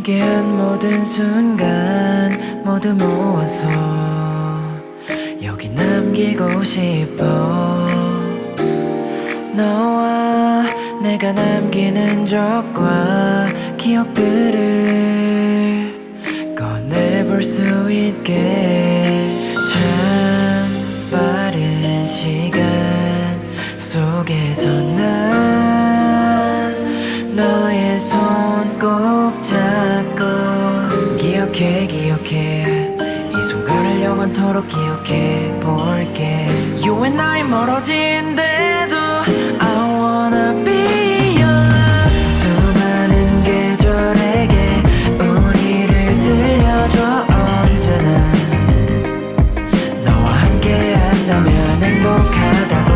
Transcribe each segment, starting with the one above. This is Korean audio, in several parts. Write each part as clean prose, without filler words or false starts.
함께한 모든 순간 모두 모아서 여기 남기고 싶어. 너와 내가 남기는 적과 기억들을 꺼내볼 수 있게. 참 빠른 시간 속에서 난 너의 손 꼭 잡고 기억해 이 순간을 영원토록 기억해 볼게. You and I 멀어진대도 I wanna be your love. 수많은 계절에게 우리를 들려줘. 언제나 너와 함께 한다면 행복하다고.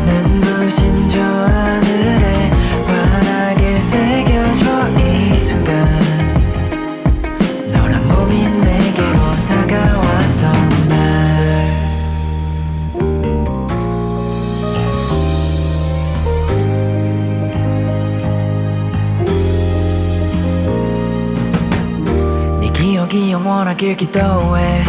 눈부신 저 하늘에 환하게 새겨줘 이 순간. 너란 봄이 내게로 다가왔던 날. 네 기억이 영원하길 기도해.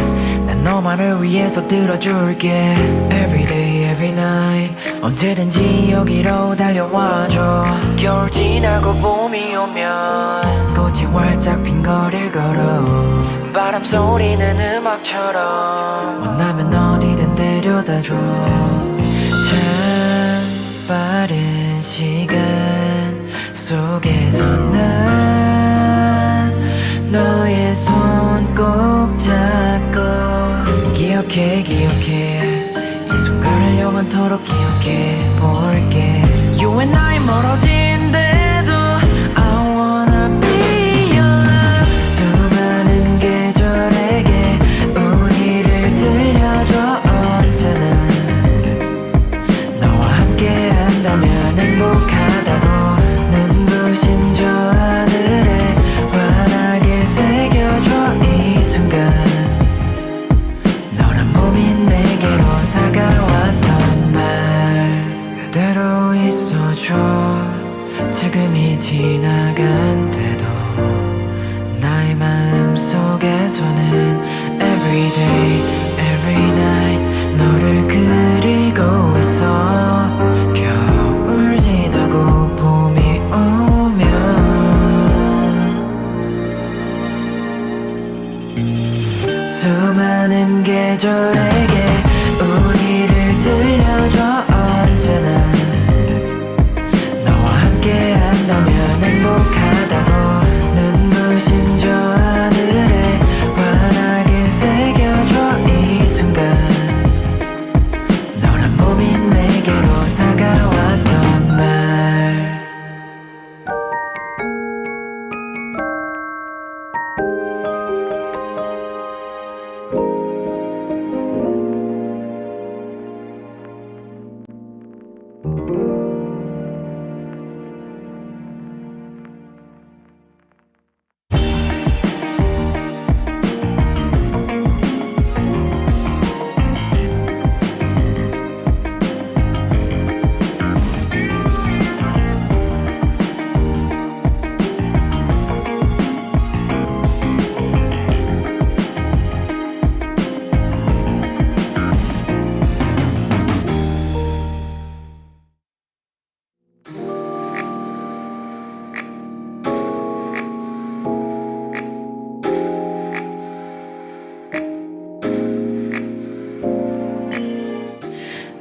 난 너만을 위해서 들어줄게. Every day, every night. 언제든지 여기로 달려와줘. 겨울 지나고 봄이 오면 꽃이 활짝 핀 거리를 걸어. 바람 소리는 음악처럼 원하면 어디든 데려다줘. 참 빠른 시간 속에서 난 너의 손 꼭 잡고 기억해 이 순간을 영원토록 기억해 볼게. You and I 멀어진대도 I wanna be your love. 수많은 계절에게 우리를 들려줘. 언제나 너와 함께 한다면 행복하다고. 눈부신 저 하늘에 환하게 새겨줘 이 순간. 너란 봄이 내게로 다가왔던 날. 그대로 있어줘. 지금이 지나간대도 나의 마음속에서는 Every day, every night 너를 그리고 있어. 겨울 지나고 봄이 오면 수많은 계절에게 우리를 들려줘. 언제나 너와 함께 한다면 행복하다고. 눈부신 저 하늘에 환하게 새겨줘 이 순간. 너란 봄이 내게로 다가왔던 날.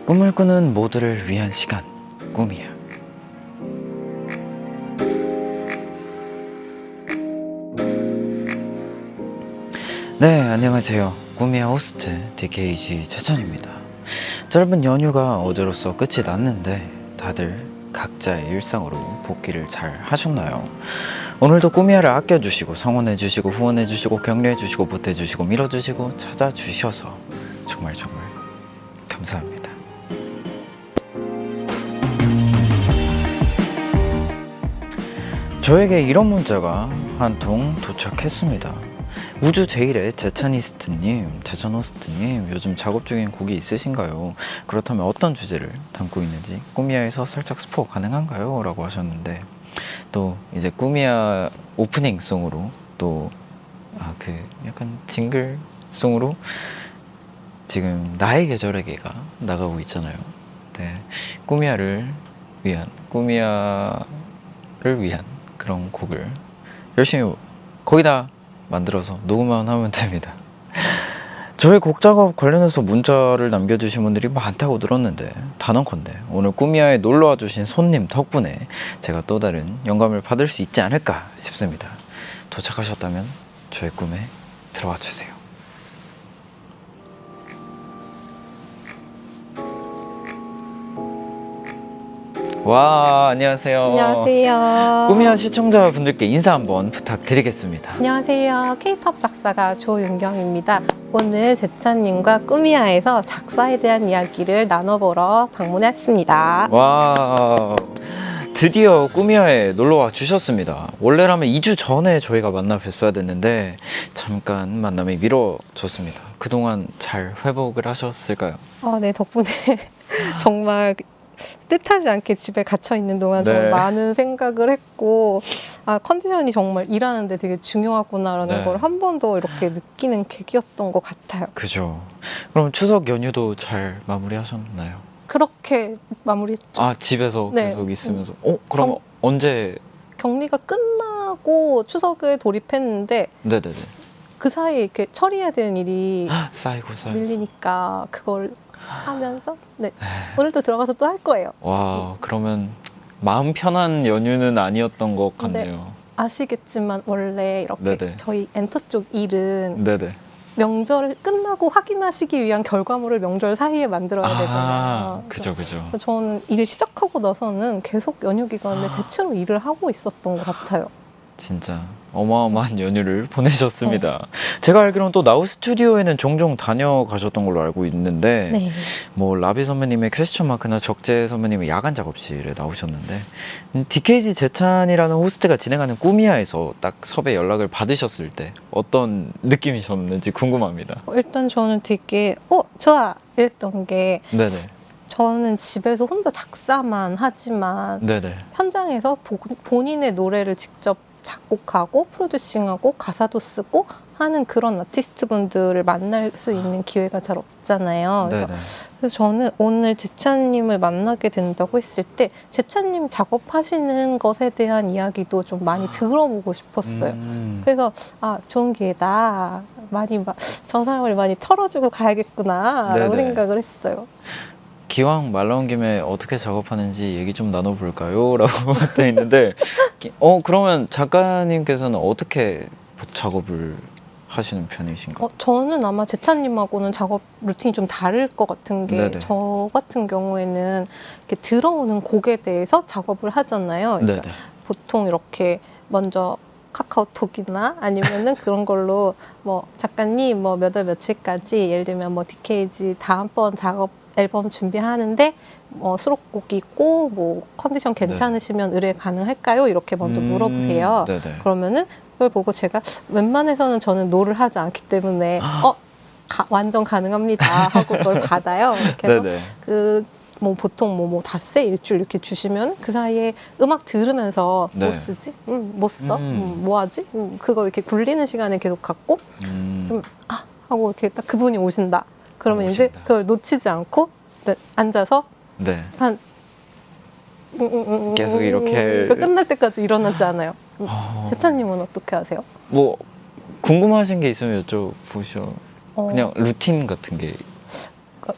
꿈을 꾸는 모두를 위한 시간, 꿈이야. 네, 안녕하세요. 꿈이야 호스트 DKG 최천입니다. 짧은 연휴가 어제로써 끝이 났는데 다들 각자의 일상으로 복귀를 잘 하셨나요? 오늘도 꿈이야를 아껴주시고 성원해주시고 후원해주시고 격려해주시고 보태주시고 밀어주시고 찾아주셔서 정말 감사합니다. 저에게 이런 문자가 한 통 도착했습니다. 우주 제일의 제찬이스트님, 제찬호스트님, 요즘 작업 중인 곡이 있으신가요? 그렇다면 어떤 주제를 담고 있는지 꿈이야에서 살짝 스포 가능한가요? 라고 하셨는데, 또 이제 꿈이야 오프닝 송으로 또 약간 징글송으로 지금 나의 계절에게가 나가고 있잖아요. 네, 꾸미야를 위한 그런 곡을 열심히 거기다 만들어서 녹음만 하면 됩니다. 저의 곡 작업 관련해서 문자를 남겨주신 분들이 많다고 들었는데 단언컨대 오늘 꾸미야에 놀러와 주신 손님 덕분에 제가 또 다른 영감을 받을 수 있지 않을까 싶습니다. 도착하셨다면 저의 꿈에 들어와 주세요. 와, 안녕하세요. 안녕하세요. 꾸미야 시청자분들께 인사 한번 부탁드리겠습니다. 안녕하세요. K-팝 작사가 조윤경입니다. 오늘 제찬님과 꾸미야에서 작사에 대한 이야기를 나눠보러 방문했습니다. 와, 드디어 꾸미야에 놀러와 주셨습니다. 원래라면 2주 전에 저희가 만나 뵀어야 됐는데 잠깐 만남이 미뤄졌습니다. 그동안 잘 회복을 하셨을까요? 네, 덕분에 정말 뜻하지 않게 집에 갇혀 있는 동안 네. 정말 많은 생각을 했고, 컨디션이 정말 일하는데 되게 중요하구나라는 네. 걸 한 번 더 이렇게 느끼는 계기였던 것 같아요. 그죠. 그럼 추석 연휴도 잘 마무리하셨나요? 그렇게 마무리했죠. 집에서 네. 계속 있으면서. 그럼 언제? 격리가 끝나고 추석에 돌입했는데 네네네. 그 사이에 이렇게 처리해야 되는 일이 쌓이고. 밀리니까 그걸 하면서 오늘도 들어가서 또 할 거예요. 와, 그러면 마음 편한 연휴는 아니었던 것 같네요. 아시겠지만 원래 이렇게 네네. 저희 엔터 쪽 일은 네네. 명절 끝나고 확인하시기 위한 결과물을 명절 사이에 만들어야 되잖아요. 그죠. 그래서 저는 일 시작하고 나서는 계속 연휴 기간에 대체로 일을 하고 있었던 것 같아요. 진짜 어마어마한 연휴를 보내셨습니다. 제가 알기로는 또 나우 스튜디오에는 종종 다녀가셨던 걸로 알고 있는데 네. 뭐 라비 선배님의 퀘스천 마크나 적재 선배님의 야간 작업실에 나오셨는데 DKG 재찬이라는 호스트가 진행하는 꾸미야에서 딱 섭외 연락을 받으셨을 때 어떤 느낌이셨는지 궁금합니다. 일단 저는 되게 좋아 이랬던 게 네네. 저는 집에서 혼자 작사만 하지만 네네. 현장에서 본인의 노래를 직접 작곡하고 프로듀싱하고 가사도 쓰고 하는 그런 아티스트 분들을 만날 수 있는 기회가 잘 없잖아요. 네네. 그래서 저는 오늘 제찬님을 만나게 된다고 했을 때 제찬님 작업하시는 것에 대한 이야기도 좀 많이 들어보고 싶었어요. 그래서 좋은 기회다. 저 사람을 많이 털어주고 가야겠구나라고 네네. 생각을 했어요. 기왕 말 나온 김에 어떻게 작업하는지 얘기 좀 나눠볼까요? 라고 돼 있는데 그러면 작가님께서는 어떻게 작업을 하시는 편이신가요? 저는 아마 제찬님하고는 작업 루틴이 좀 다를 것 같은 게 네네. 저 같은 경우에는 이렇게 들어오는 곡에 대해서 작업을 하잖아요. 그러니까 네네. 보통 이렇게 먼저 카카오톡이나 아니면은 그런 걸로 뭐 작가님 뭐 몇 월 며칠까지 예를 들면 뭐 DKG 다음번 작업 앨범 준비하는데 수록곡이 있고 뭐 컨디션 괜찮으시면 의뢰 가능할까요? 이렇게 먼저 물어보세요. 네네. 그러면은 그걸 보고 제가 웬만해서는 저는 노를 하지 않기 때문에 완전 가능합니다 하고 그걸 받아요. 그래서 네네. 뭐 보통 뭐 닷새 일주일 이렇게 주시면 그 사이에 음악 들으면서 네. 뭐 쓰지? 뭐 써? 뭐 하지? 그거 이렇게 굴리는 시간을 계속 갖고 하고 이렇게 딱 그분이 오신다. 그러면 이제 그걸 놓치지 않고 앉아서 네. 한 계속 이렇게 끝날 때까지 일어나지 않아요. 제찬님은 어떻게 하세요? 뭐 궁금하신 게 있으면 여쭤보셔. 그냥 루틴 같은 게.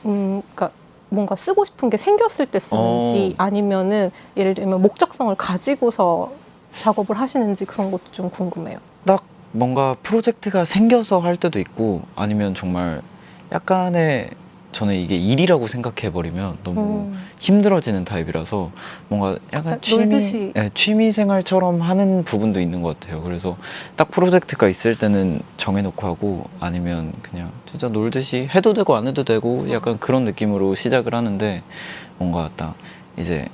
그러니까 뭔가 쓰고 싶은 게 생겼을 때 쓰는지 아니면은 예를 들면 목적성을 가지고서 작업을 하시는지 그런 것도 좀 궁금해요. 딱 뭔가 프로젝트가 생겨서 할 때도 있고 아니면 정말 약간의 저는 이게 일이라고 생각해버리면 너무 힘들어지는 타입이라서 뭔가 약간 놀듯이. 취미 생활처럼 하는 부분도 있는 것 같아요. 그래서 딱 프로젝트가 있을 때는 정해놓고 하고 아니면 그냥 진짜 놀듯이 해도 되고 안 해도 되고 약간 그런 느낌으로 시작을 하는데 뭔가 딱 이제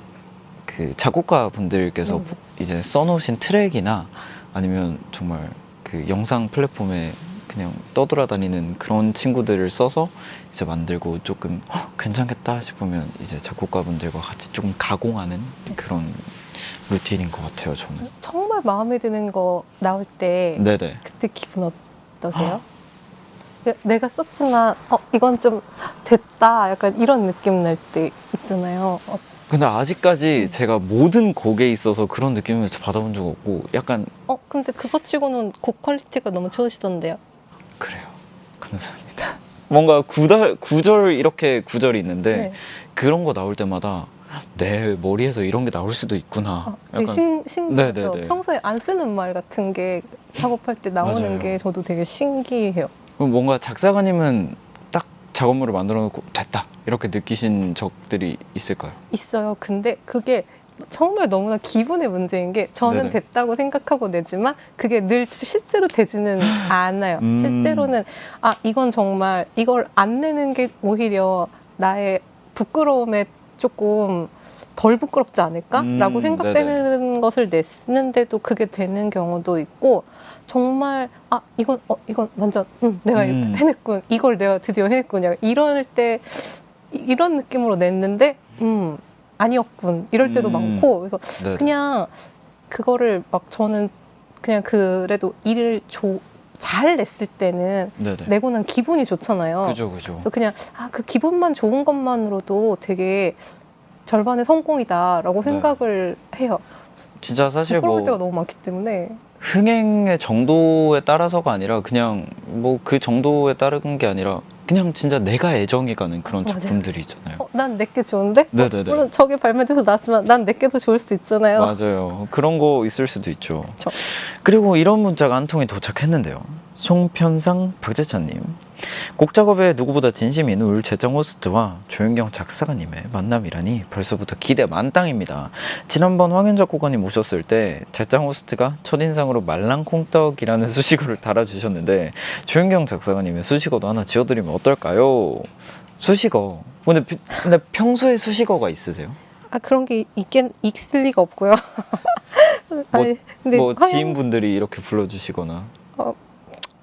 그 작곡가 분들께서 이제 써놓으신 트랙이나 아니면 정말 그 영상 플랫폼에 그냥 떠돌아다니는 그런 친구들을 써서 이제 만들고 조금 괜찮겠다 싶으면 이제 작곡가분들과 같이 조금 가공하는 그런 루틴인 것 같아요, 저는. 정말 정말 마음에 드는 거 나올 때 네네. 그때 기분 어떠세요? 내가 썼지만 이건 좀 됐다 약간 이런 느낌 날 때 있잖아요. 근데 아직까지 제가 모든 곡에 있어서 그런 느낌을 받아본 적 없고 약간 근데 그거 치고는 곡 퀄리티가 너무 좋으시던데요. 그래요. 감사합니다. 뭔가 구절 이렇게 구절이 있는데 네. 그런 거 나올 때마다 내 머리에서 이런 게 나올 수도 있구나. 되게 신기하죠. 네네네. 평소에 안 쓰는 말 같은 게 작업할 때 나오는 맞아요. 게 저도 되게 신기해요. 그럼 뭔가 작사가님은 딱 작업물을 만들어 놓고 됐다 이렇게 느끼신 적들이 있을까요? 있어요. 근데 그게 정말 너무나 기분의 문제인 게 저는 네네. 됐다고 생각하고 내지만 그게 늘 실제로 되지는 않아요. 실제로는 이건 정말 이걸 안 내는 게 오히려 나의 부끄러움에 조금 덜 부끄럽지 않을까라고 생각되는 것을 냈는데도 그게 되는 경우도 있고 정말 이건 완전 내가 해냈군. 이걸 내가 드디어 해냈군. 이럴 때 이런 느낌으로 냈는데 아니었군. 이럴 때도 많고 그래서 네네. 그냥 그거를 막 저는 그냥 그래도 일을 잘 냈을 때는 네네. 내고 난 기분이 좋잖아요. 그죠. 그래서 그냥 그 기분만 좋은 것만으로도 되게 절반의 성공이다라고 네. 생각을 해요. 진짜 사실 부끄러울 때가 뭐 너무 많기 때문에. 흥행의 정도에 따라서가 아니라 그냥 뭐 그 정도에 따른 게 아니라 그냥 진짜 내가 애정이 가는 그런 맞아요. 작품들이 있잖아요. 난 내게 좋은데? 네네네. 물론 저게 발매돼서 나왔지만 난 내게 더 좋을 수 있잖아요. 맞아요. 그런 거 있을 수도 있죠. 그쵸. 그리고 이런 문자가 한 통이 도착했는데요. 송편상 박재찬님. 곡 작업에 누구보다 진심인 울 재정 호스트와 조윤경 작사가님의 만남이라니 벌써부터 기대 만땅입니다. 지난번 황현 작곡가님 오셨을 때 재정 호스트가 첫인상으로 말랑콩떡이라는 수식어를 달아주셨는데 조윤경 작사가님의 수식어도 하나 지어드리면 어떨까요? 수식어. 근데 평소에 수식어가 있으세요? 그런 게 있을 리가 없고요. 근데 지인분들이 이렇게 불러주시거나.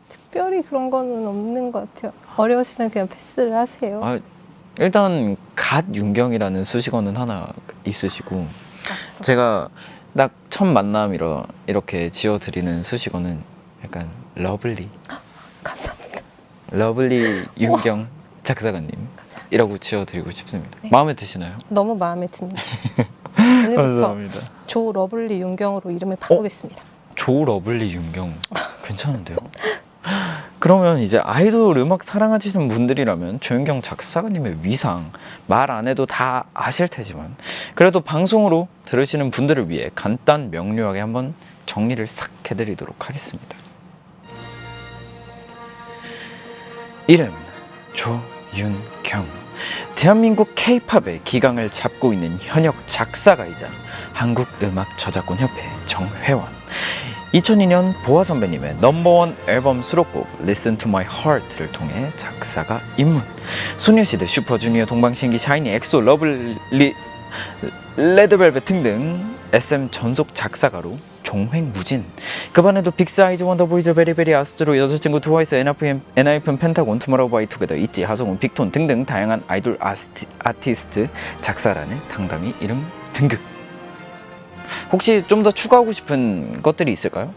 특별히 그런 거는 없는 것 같아요. 어려우시면 그냥 패스를 하세요. 일단 갓 윤경이라는 수식어는 하나 있으시고 없어. 제가 딱 첫 만남 이렇게 지어드리는 수식어는 약간 러블리 감사합니다. 러블리 윤경 작사가님이라고 지어드리고 싶습니다. 네. 마음에 드시나요? 너무 마음에 듭니다. 오늘부터 조 러블리 윤경으로 이름을 바꾸겠습니다. 조 러블리 윤경 괜찮은데요? 그러면 이제 아이돌 음악 사랑하시는 분들이라면 조윤경 작사가님의 위상 말 안 해도 다 아실 테지만 그래도 방송으로 들으시는 분들을 위해 간단 명료하게 한번 정리를 싹 해드리도록 하겠습니다. 이름 조윤경, 대한민국 K-팝의 기강을 잡고 있는 현역 작사가이자 한국음악저작권협회 정회원, 2002년 보아 선배님의 넘버원 앨범 수록곡 Listen to My Heart를 통해 작사가 입문, 소녀시대, 슈퍼주니어, 동방신기, 샤이니, 엑소, 러블리, 레드벨벳 등등 SM 전속 작사가로 종횡무진. 그 반에도 빅사이즈, 원더보이즈, 베리베리, 아스트로, 여자친구, 트와이스, 엔하이픈, 펜타곤, 투모로우바이투게더, 있지, 하성운, 빅톤 등등 다양한 아이돌 아티스트 작사란에 당당히 이름 등극. 혹시 좀 더 추가하고 싶은 것들이 있을까요?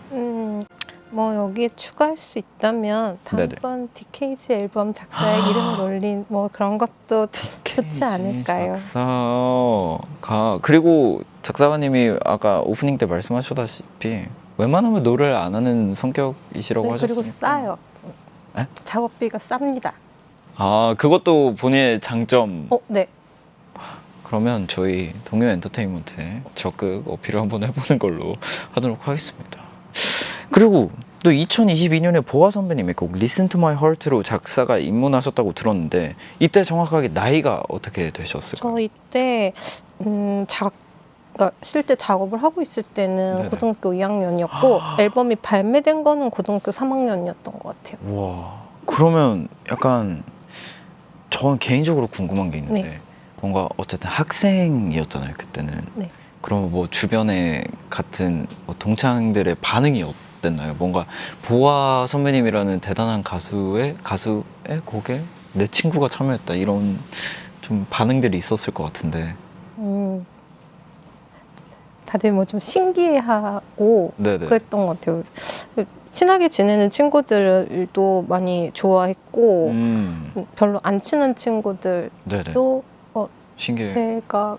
여기에 추가할 수 있다면 다음번 DKG 앨범 작사에 이름을 올린 그런 것도 좋지 않을까요? 작사가, 그리고 작사가님이 아까 오프닝 때 말씀하셨다시피 웬만하면 노래를 안 하는 성격이시라고 하셨으니까. 그리고 싸요. 에? 작업비가 쌉니다. 그것도 본인의 장점. 네. 그러면 저희 동요 엔터테인먼트에 적극 어필을 한번 해보는 걸로 하도록 하겠습니다. 그리고 또 2022년에 보아 선배님의 곡 Listen to My Heart로 작사가 입문하셨다고 들었는데 이때 정확하게 나이가 어떻게 되셨을까요? 저 이때 그러니까 실제 작업을 하고 있을 때는 네네. 고등학교 2학년이었고 앨범이 발매된 거는 고등학교 3학년이었던 것 같아요. 와, 그러면 약간 저는 개인적으로 궁금한 게 있는데 네. 뭔가 어쨌든 학생이었잖아요 그때는. 네. 그럼 주변에 같은 동창들의 반응이 어땠나요? 뭔가 보아 선배님이라는 대단한 가수의 곡에 내 친구가 참여했다 이런 좀 반응들이 있었을 것 같은데. 다들 뭐 좀 신기해하고 네네. 그랬던 것 같아요. 친하게 지내는 친구들도 많이 좋아했고 별로 안 친한 친구들도 네네. 신기해. 제가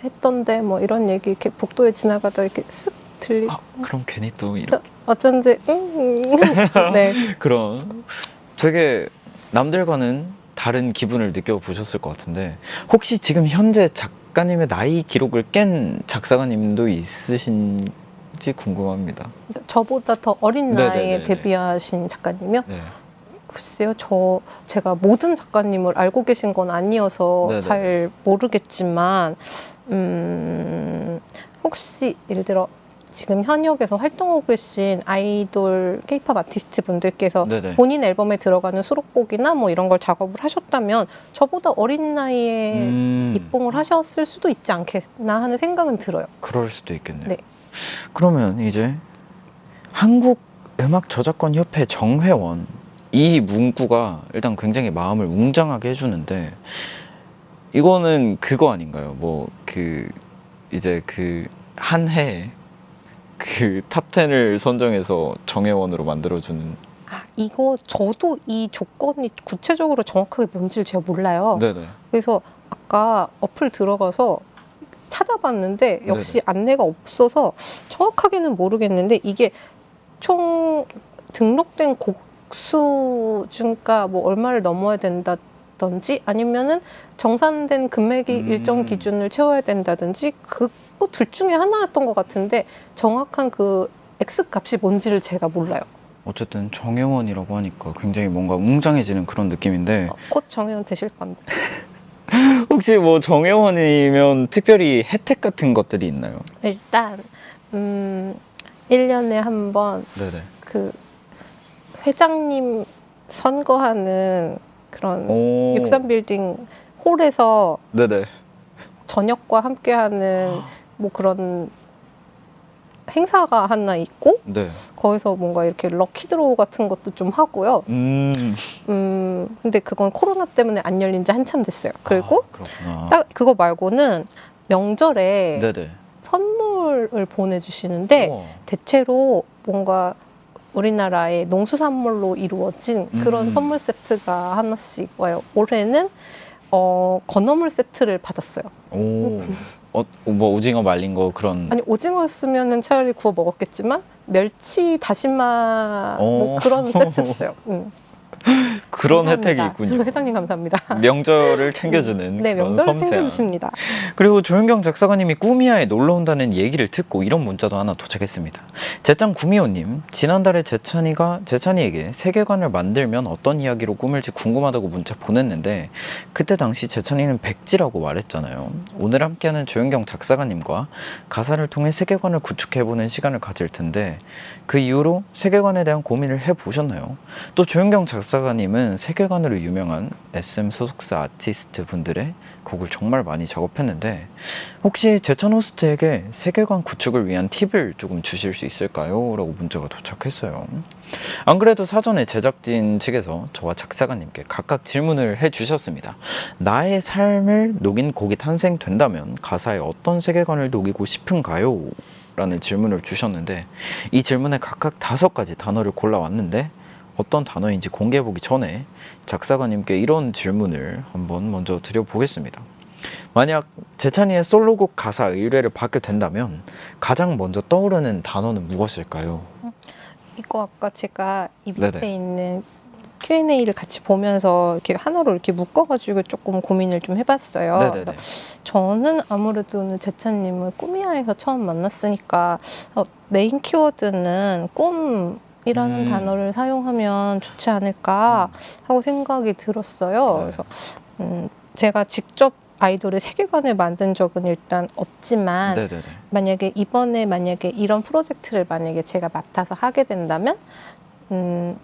했던데 뭐 이런 얘기 이렇게 복도에 지나가다 이렇게 쓱 들리고 그럼 괜히 또 이렇게 어쩐지 네. 그런 되게 남들과는 다른 기분을 느껴보셨을 것 같은데 혹시 지금 현재 작가님의 나이 기록을 깬 작사가님도 있으신지 궁금합니다. 저보다 더 어린 나이에 네네네네. 데뷔하신 작가님이요? 네. 글쎄요, 제가 모든 작가님을 알고 계신 건 아니어서 네네네. 잘 모르겠지만, 혹시 예를 들어 지금 현역에서 활동하고 계신 아이돌 케이팝 아티스트 분들께서 네네. 본인 앨범에 들어가는 수록곡이나 뭐 이런 걸 작업을 하셨다면 저보다 어린 나이에 입봉을 하셨을 수도 있지 않겠나 하는 생각은 들어요. 그럴 수도 있겠네요. 네. 그러면 이제 한국 음악 저작권 협회 정회원 이 문구가 일단 굉장히 마음을 웅장하게 해주는데 이거는 그거 아닌가요? 뭐 그 이제 그 한 해에 그 탑10을 선정해서 정회원으로 만들어주는. 이거 저도 이 조건이 구체적으로 정확하게 뭔지를 제가 몰라요. 네네. 그래서 아까 어플 들어가서 찾아봤는데 역시 안내가 없어서 정확하게는 모르겠는데 이게 총 등록된 곡 수준가 뭐 얼마를 넘어야 된다든지 아니면은 정산된 금액이 일정 기준을 채워야 된다든지 그거 둘 중에 하나였던 것 같은데 정확한 그 X 값이 뭔지를 제가 몰라요. 어쨌든 정회원이라고 하니까 굉장히 뭔가 웅장해지는 그런 느낌인데 곧 정회원 되실 건데. 혹시 뭐 정회원이면 특별히 혜택 같은 것들이 있나요? 일단 1년에 한 번 네네. 그 회장님 선거하는 그런 오. 63빌딩 홀에서 네네. 저녁과 함께하는 뭐 그런 행사가 하나 있고 네. 거기서 뭔가 이렇게 럭키드로우 같은 것도 좀 하고요. 근데 그건 코로나 때문에 안 열린 지 한참 됐어요. 그리고 그렇구나. 딱 그거 말고는 명절에 네네. 선물을 보내주시는데 우와. 대체로 뭔가 우리나라의 농수산물로 이루어진 그런 선물 세트가 하나씩 와요. 올해는 건어물 세트를 받았어요. 오. 뭐 오징어 말린 거 그런. 아니 오징어였으면 차라리 구워 먹었겠지만 멸치 다시마 뭐 그런 세트였어요. 그런 감사합니다. 혜택이 있군요. 회장님 감사합니다. 명절을 챙겨주는 네, 그런 명절을 섬세한. 챙겨주십니다. 그리고 조윤경 작사가님이 꾸미야에 놀러 온다는 얘기를 듣고 이런 문자도 하나 도착했습니다. 제짱 구미호님, 지난달에 제찬이에게 세계관을 만들면 어떤 이야기로 꾸밀지 궁금하다고 문자 보냈는데 그때 당시 제찬이는 백지라고 말했잖아요. 오늘 함께하는 조윤경 작사가님과 가사를 통해 세계관을 구축해보는 시간을 가질 텐데 그 이후로 세계관에 대한 고민을 해보셨나요? 또 조윤경 작사가님은 세계관으로 유명한 SM 소속사 아티스트 분들의 곡을 정말 많이 작업했는데 혹시 제천 호스트에게 세계관 구축을 위한 팁을 조금 주실 수 있을까요? 라고 문자가 도착했어요. 안 그래도 사전에 제작진 측에서 저와 작사가님께 각각 질문을 해주셨습니다. 나의 삶을 녹인 곡이 탄생된다면 가사에 어떤 세계관을 녹이고 싶은가요? 라는 질문을 주셨는데 이 질문에 각각 5가지 단어를 골라왔는데 어떤 단어인지 공개해보기 전에 작사가님께 이런 질문을 한번 먼저 드려보겠습니다. 만약 제찬이의 솔로곡 가사 의뢰를 받게 된다면 가장 먼저 떠오르는 단어는 무엇일까요? 이거 아까 제가 이 밑에 네네. 있는 Q&A를 같이 보면서 이렇게 하나로 이렇게 묶어가지고 조금 고민을 좀 해봤어요. 네네네. 저는 아무래도 제찬님을 꾸미야에서 처음 만났으니까 메인 키워드는 꿈이라는 단어를 사용하면 좋지 않을까 하고 생각이 들었어요. 네. 그래서 제가 직접 아이돌의 세계관을 만든 적은 일단 없지만 네네네. 만약에 이런 프로젝트를 만약에 제가 맡아서 하게 된다면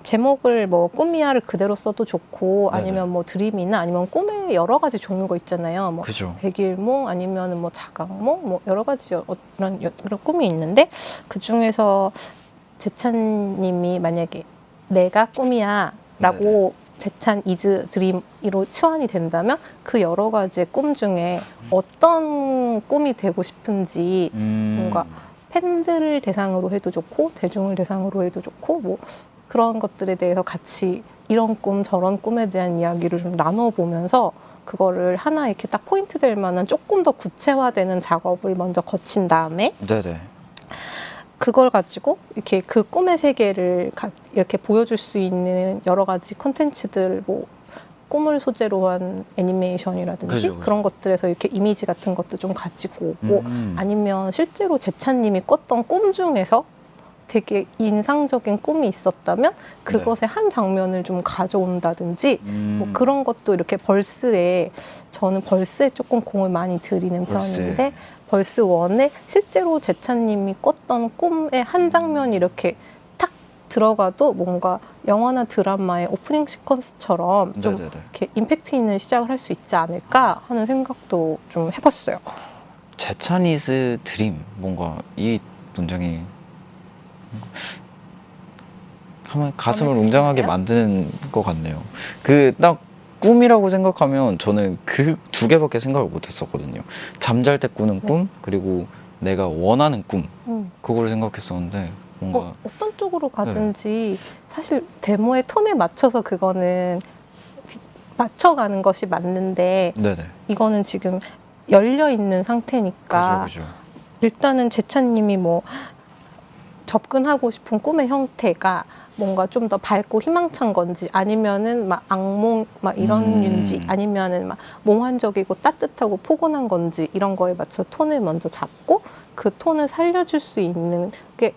제목을 뭐 꿈이야를 그대로 써도 좋고 네네. 아니면 뭐 드림이나 아니면 꿈의 여러 가지 종류가 있잖아요. 뭐 그죠. 백일몽 아니면 뭐 자각몽 뭐 여러 가지 이런 꿈이 있는데 그 중에서 제찬님이 만약에 내가 꿈이야라고 제찬 이즈 드림으로 치환이 된다면 그 여러 가지의 꿈 중에 어떤 꿈이 되고 싶은지 뭔가 팬들을 대상으로 해도 좋고 대중을 대상으로 해도 좋고 뭐 그런 것들에 대해서 같이 이런 꿈 저런 꿈에 대한 이야기를 좀 나눠보면서 그거를 하나 이렇게 딱 포인트 될 만한 조금 더 구체화되는 작업을 먼저 거친 다음에 네네. 그걸 가지고 이렇게 그 꿈의 세계를 이렇게 보여줄 수 있는 여러 가지 컨텐츠들 뭐 꿈을 소재로 한 애니메이션이라든지 그죠. 그런 것들에서 이렇게 이미지 같은 것도 좀 가지고 오고 아니면 실제로 제찬님이 꿨던 꿈 중에서 되게 인상적인 꿈이 있었다면 그것의 한 장면을 좀 가져온다든지 뭐 그런 것도 이렇게 벌스에 저는 벌스에 조금 공을 많이 들이는 편인데 벌스 1에 실제로 제찬님이 꿨던 꿈의 한 장면이 이렇게 탁 들어가도 뭔가 영화나 드라마의 오프닝 시퀀스처럼 좀 이렇게 임팩트 있는 시작을 할 수 있지 않을까 하는 생각도 좀 해봤어요. 제차니즈 드림 뭔가 이 문장이 한번 가슴을 웅장하게 만드는 것 같네요. 그 딱 꿈이라고 생각하면 저는 그 두 개밖에 생각을 못 했었거든요. 잠잘 때 꾸는 꿈 그리고 내가 원하는 꿈 그거를 생각했었는데 뭔가 어떤 쪽으로 가든지 사실 데모의 톤에 맞춰서 그거는 맞춰가는 것이 맞는데 네네. 이거는 지금 열려 있는 상태니까 그죠. 일단은 제찬님이 뭐 접근하고 싶은 꿈의 형태가 뭔가 좀 더 밝고 희망찬 건지 아니면은 막 악몽 막 이런 류인지 아니면은 막 몽환적이고 따뜻하고 포근한 건지 이런 거에 맞춰 톤을 먼저 잡고 그 톤을 살려줄 수 있는 게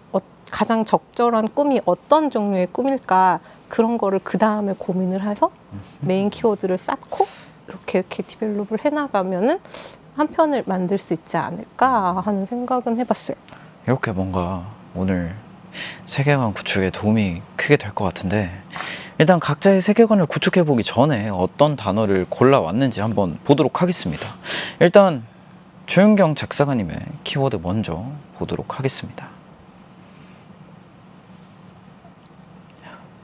가장 적절한 꿈이 어떤 종류의 꿈일까 그런 거를 그 다음에 고민을 해서 메인 키워드를 쌓고 이렇게 디벨롭을 해나가면은 한 편을 만들 수 있지 않을까 하는 생각은 해봤어요. 이렇게 뭔가 오늘 세계관 구축에 도움이 크게 될 것 같은데 일단 각자의 세계관을 구축해 보기 전에 어떤 단어를 골라왔는지 한번 보도록 하겠습니다. 일단 조윤경 작사가님의 키워드 먼저 보도록 하겠습니다.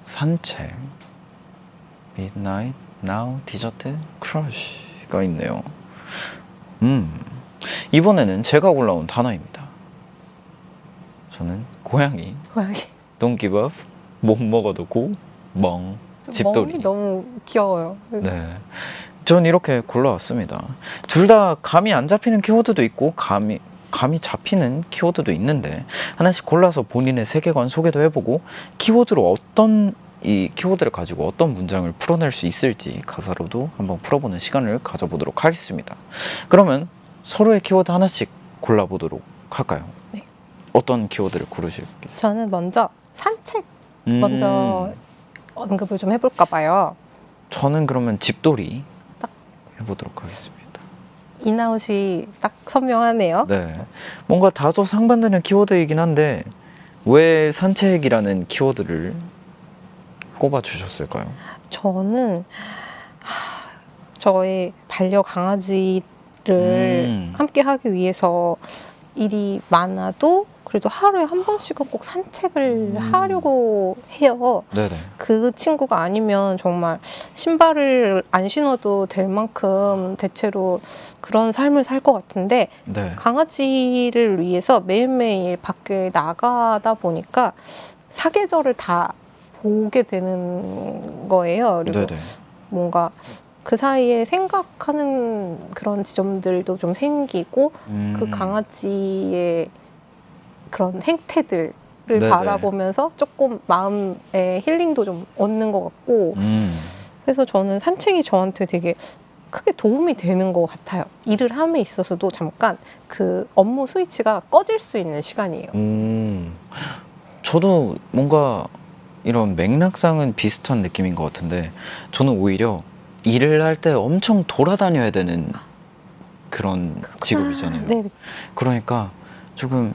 산책, midnight, now, dessert, crush가 있네요. 이번에는 제가 골라온 단어입니다. 저는 고양이, don't give up, 못 먹어도 고, 멍, 집돌이. 멍이 너무 귀여워요. 네, 전 이렇게 골라왔습니다. 둘 다 감이 안 잡히는 키워드도 있고 감이 잡히는 키워드도 있는데 하나씩 골라서 본인의 세계관 소개도 해보고 키워드로 이 키워드를 가지고 어떤 문장을 풀어낼 수 있을지 가사로도 한번 풀어보는 시간을 가져보도록 하겠습니다. 그러면 서로의 키워드 하나씩 골라보도록 할까요? 네. 어떤 키워드를 고르실까요? 저는 먼저 산책 먼저 언급을 좀 해볼까 봐요. 저는 그러면 집돌이 해보도록 하겠습니다. 인아웃이 딱 선명하네요. 네, 뭔가 다소 상반되는 키워드이긴 한데 왜 산책이라는 키워드를 꼽아주셨을까요? 저는 저의 반려강아지를 함께 하기 위해서 일이 많아도 그래도 하루에 한 번씩은 꼭 산책을 하려고 해요. 네네. 그 친구가 아니면 정말 신발을 안 신어도 될 만큼 대체로 그런 삶을 살 것 같은데 네. 강아지를 위해서 매일매일 밖에 나가다 보니까 사계절을 다 보게 되는 거예요. 그리고 네네. 뭔가 그 사이에 생각하는 그런 지점들도 좀 생기고 그 강아지의 그런 행태들을 네네. 바라보면서 조금 마음의 힐링도 좀 얻는 것 같고 그래서 저는 산책이 저한테 되게 크게 도움이 되는 것 같아요. 일을 함에 있어서도 잠깐 그 업무 스위치가 꺼질 수 있는 시간이에요. 저도 뭔가 이런 맥락상은 비슷한 느낌인 것 같은데 저는 오히려 일을 할 때 엄청 돌아다녀야 되는 그런 직업이잖아요. 네. 그러니까 조금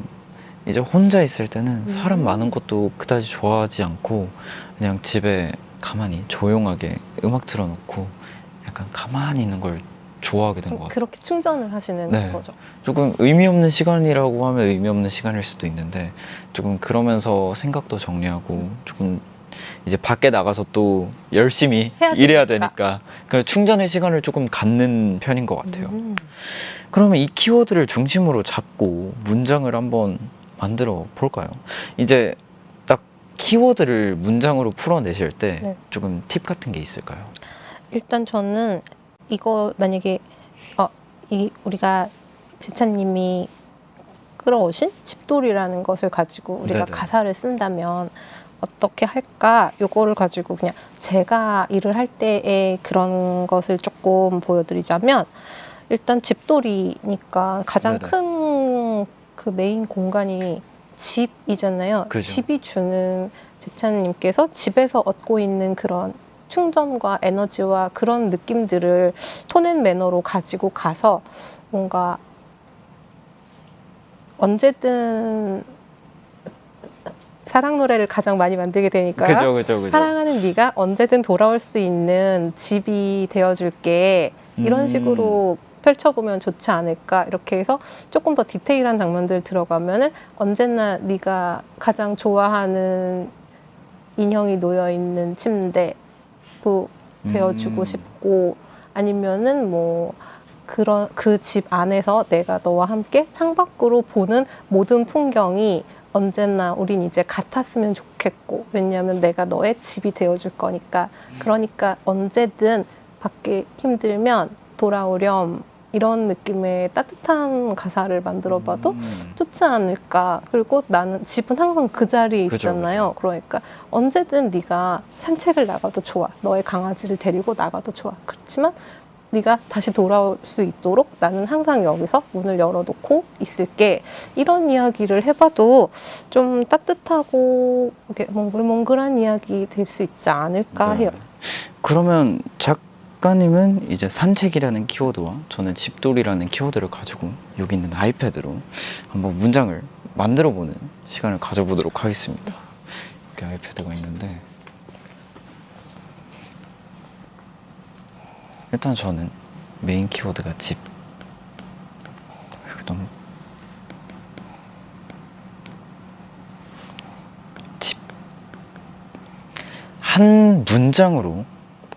이제 혼자 있을 때는 사람 많은 것도 그다지 좋아하지 않고 그냥 집에 가만히 조용하게 음악 틀어놓고 약간 가만히 있는 걸 좋아하게 된 것 같아요. 그렇게 충전을 하시는 네. 거죠. 조금 의미 없는 시간이라고 하면 의미 없는 시간일 수도 있는데 조금 그러면서 생각도 정리하고 조금 이제 밖에 나가서 또 열심히 해야 일해야 되니까. 되니까 그 충전의 시간을 조금 갖는 편인 것 같아요. 음. 그러면 이 키워드를 중심으로 잡고 문장을 한번 만들어 볼까요? 이제 딱 키워드를 문장으로 풀어내실 때 네. 조금 팁 같은 게 있을까요? 일단 저는 이거 만약에 우리가 제차님이 끌어오신 집돌이라는 것을 가지고 우리가 네네. 가사를 쓴다면 어떻게 할까? 요거를 가지고 그냥 제가 일을 할 때의 그런 것을 조금 보여드리자면 일단 집돌이니까 가장 네네. 큰 그 메인 공간이 집이잖아요. 그죠. 집이 주는 제차님께서 집에서 얻고 있는 그런 충전과 에너지와 그런 느낌들을 톤앤 매너로 가지고 가서 뭔가 언제든 사랑 노래를 가장 많이 만들게 되니까요. 그죠. 사랑하는 네가 언제든 돌아올 수 있는 집이 되어줄게. 이런 식으로 펼쳐보면 좋지 않을까. 이렇게 해서 조금 더 디테일한 장면들 들어가면은 언제나 네가 가장 좋아하는 인형이 놓여 있는 침대도 되어주고 싶고, 아니면은 뭐 그런 그 집 안에서 내가 너와 함께 창밖으로 보는 모든 풍경이 언제나 우린 이제 같았으면 좋겠고, 왜냐하면 내가 너의 집이 되어줄 거니까. 그러니까 언제든 밖에 힘들면 돌아오렴. 이런 느낌의 따뜻한 가사를 만들어봐도 좋지 않을까. 그리고 나는 집은 항상 그 자리에 그죠, 있잖아요. 그러니까 언제든 네가 산책을 나가도 좋아. 너의 강아지를 데리고 나가도 좋아. 그렇지만 네가 다시 돌아올 수 있도록 나는 항상 여기서 문을 열어놓고 있을게. 이런 이야기를 해봐도 좀 따뜻하고 이렇게 몽글몽글한 이야기 될 수 있지 않을까 해요. 그러면 작가님은 이제 산책이라는 키워드와 저는 집돌이라는 키워드를 가지고 여기 있는 아이패드로 한번 문장을 만들어보는 시간을 가져보도록 하겠습니다. 여기 아이패드가 있는데 일단 저는 메인 키워드가 집. 너무 집. 한 문장으로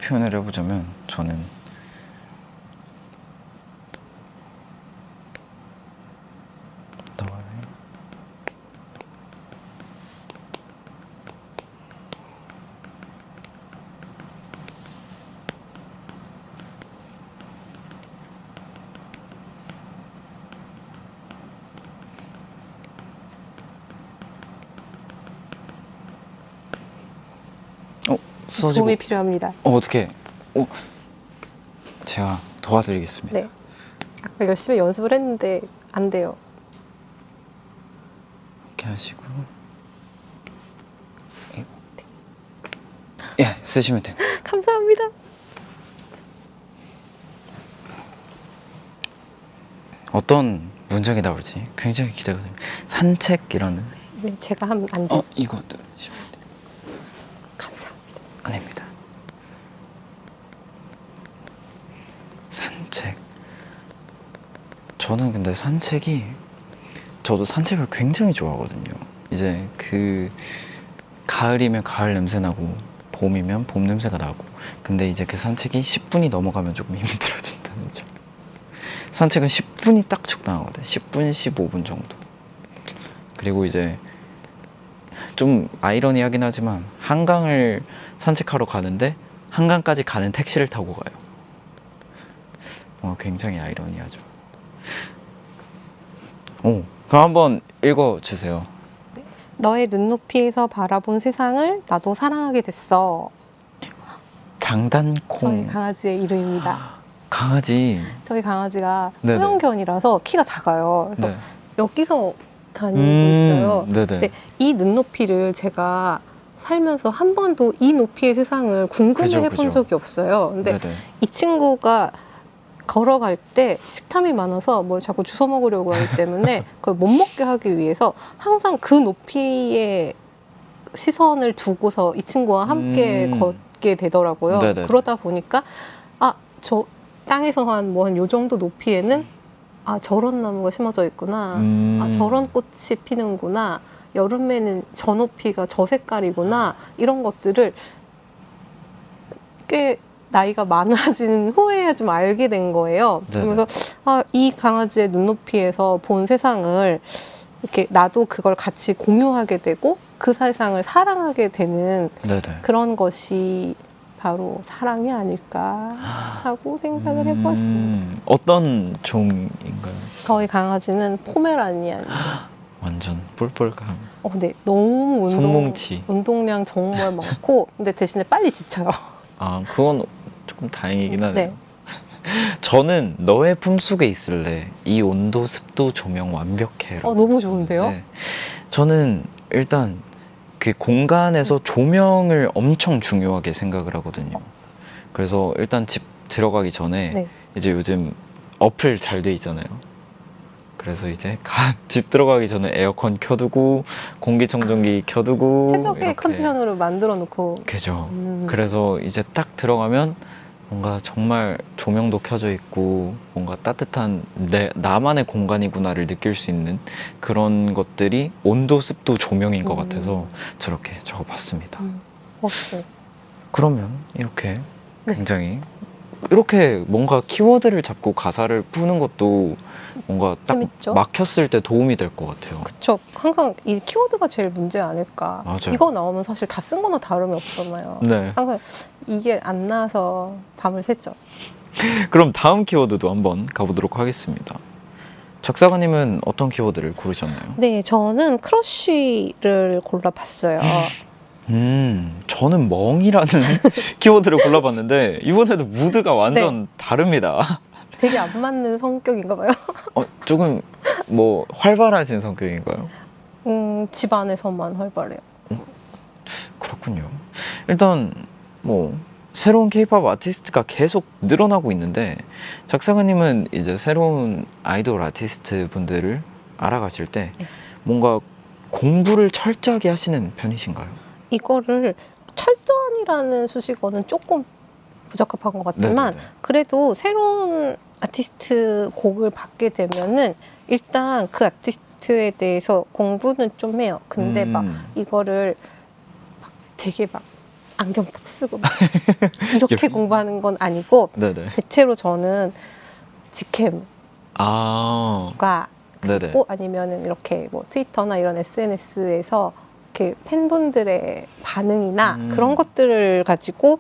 표현을 해보자면 저는 너의 써지고 도움이 필요합니다. 어떻게 제가 도와드리겠습니다. 네. 아까 열심히 연습을 했는데 안 돼요. 이렇게 하시고 예 쓰시면 돼요. 감사합니다. 어떤 문장이 나올지 굉장히 기대가 됩니다. 산책이라는 네, 제가 하면 안 돼요. 이거 들으시면 돼요. 감사합니다. 아닙니다. 산책. 저는 근데 저도 산책을 굉장히 좋아하거든요. 이제 그 가을이면 가을 냄새 나고 봄이면 봄 냄새가 나고, 근데 이제 그 산책이 10분이 넘어가면 조금 힘들어진다는 점. 산책은 10분이 딱 적당하거든요. 10분, 15분 정도. 그리고 이제 좀 아이러니하긴 하지만 한강을 산책하러 가는데 한강까지 가는 택시를 타고 가요. 굉장히 아이러니하죠. 그럼 한번 읽어주세요. 너의 눈높이에서 바라본 세상을 나도 사랑하게 됐어. 장단콩. 저희 강아지의 이름입니다. 강아지. 저희 강아지가 네네. 소형견이라서 키가 작아요. 그래서 네. 여기서 다니고 있어요. 네네. 근데 이 눈높이를 제가 살면서 한 번도 이 높이의 세상을 궁금해 그죠, 해본 그죠. 적이 없어요. 근데 네네. 이 친구가 걸어갈 때 식탐이 많아서 뭘 자꾸 주워 먹으려고 하기 때문에 그걸 못 먹게 하기 위해서 항상 그 높이의 시선을 두고서 이 친구와 함께 걷게 되더라고요. 네네. 그러다 보니까 저 땅에서 한 요 정도 높이에는 저런 나무가 심어져 있구나. 저런 꽃이 피는구나. 여름에는 저 높이가 저 색깔이구나 이런 것들을 꽤 나이가 많아진 후에 좀 알게 된 거예요. 네네. 그러면서 이 강아지의 눈높이에서 본 세상을 이렇게 나도 그걸 같이 공유하게 되고 그 세상을 사랑하게 되는 네네. 그런 것이 바로 사랑이 아닐까 하고 생각을 해보았습니다. 어떤 종인가요? 저희 강아지는 포메라니안. 완전 뿔뿔감. 근데 너무 손뭉치. 운동량 정말 많고, 근데 대신에 빨리 지쳐요. 아, 그건 조금 다행이긴 하네요. 네. 저는 너의 품속에 있을래. 이 온도, 습도, 조명 완벽해. 너무 좋은데요? 네. 저는 일단 그 공간에서 조명을 엄청 중요하게 생각을 하거든요. 그래서 일단 집 들어가기 전에 네. 이제 요즘 어플 잘 돼 있잖아요. 그래서 이제 집 들어가기 전에 에어컨 켜두고 공기청정기 켜두고 최적의 이렇게. 컨디션으로 만들어 놓고. 그죠. 그래서 이제 딱 들어가면 뭔가 정말 조명도 켜져 있고 뭔가 따뜻한 나만의 공간이구나를 느낄 수 있는 그런 것들이 온도, 습도, 조명인 것 같아서 저렇게 적어봤습니다. 멋있어요. 그러면 이렇게 네. 굉장히 이렇게 뭔가 키워드를 잡고 가사를 푸는 것도 뭔가 딱 재밌죠? 막혔을 때 도움이 될 것 같아요. 그쵸. 항상 이 키워드가 제일 문제 아닐까. 맞아요. 이거 나오면 사실 다 쓴 거나 다름이 없잖아요. 네. 항상 이게 안 나와서 밤을 샜죠. 그럼 다음 키워드도 한번 가보도록 하겠습니다. 작사가님은 어떤 키워드를 고르셨나요? 네, 저는 크러쉬를 골라봤어요. 저는 멍이라는 키워드를 골라봤는데 이번에도 무드가 완전 다릅니다. 되게 안 맞는 성격인가 봐요. 조금 뭐 활발하신 성격인가요? 집 안에서만 활발해요. 그렇군요. 일단 뭐 새로운 K-팝 아티스트가 계속 늘어나고 있는데 작사가님은 이제 새로운 아이돌 아티스트 분들을 알아가실 때 네. 뭔가 공부를 철저하게 하시는 편이신가요? 이거를 철저한이라는 수식어는 조금 부적합한 것 같지만 네네네. 그래도 새로운 아티스트 곡을 받게 되면은 일단 그 아티스트에 대해서 공부는 좀 해요. 근데 막 이거를 막 되게 막 안경 딱 쓰고 막 이렇게 공부하는 건 아니고 네네. 대체로 저는 직캠과 아, 네네. 아니면은 이렇게 뭐 트위터나 이런 SNS에서 이렇게 팬분들의 반응이나 그런 것들을 가지고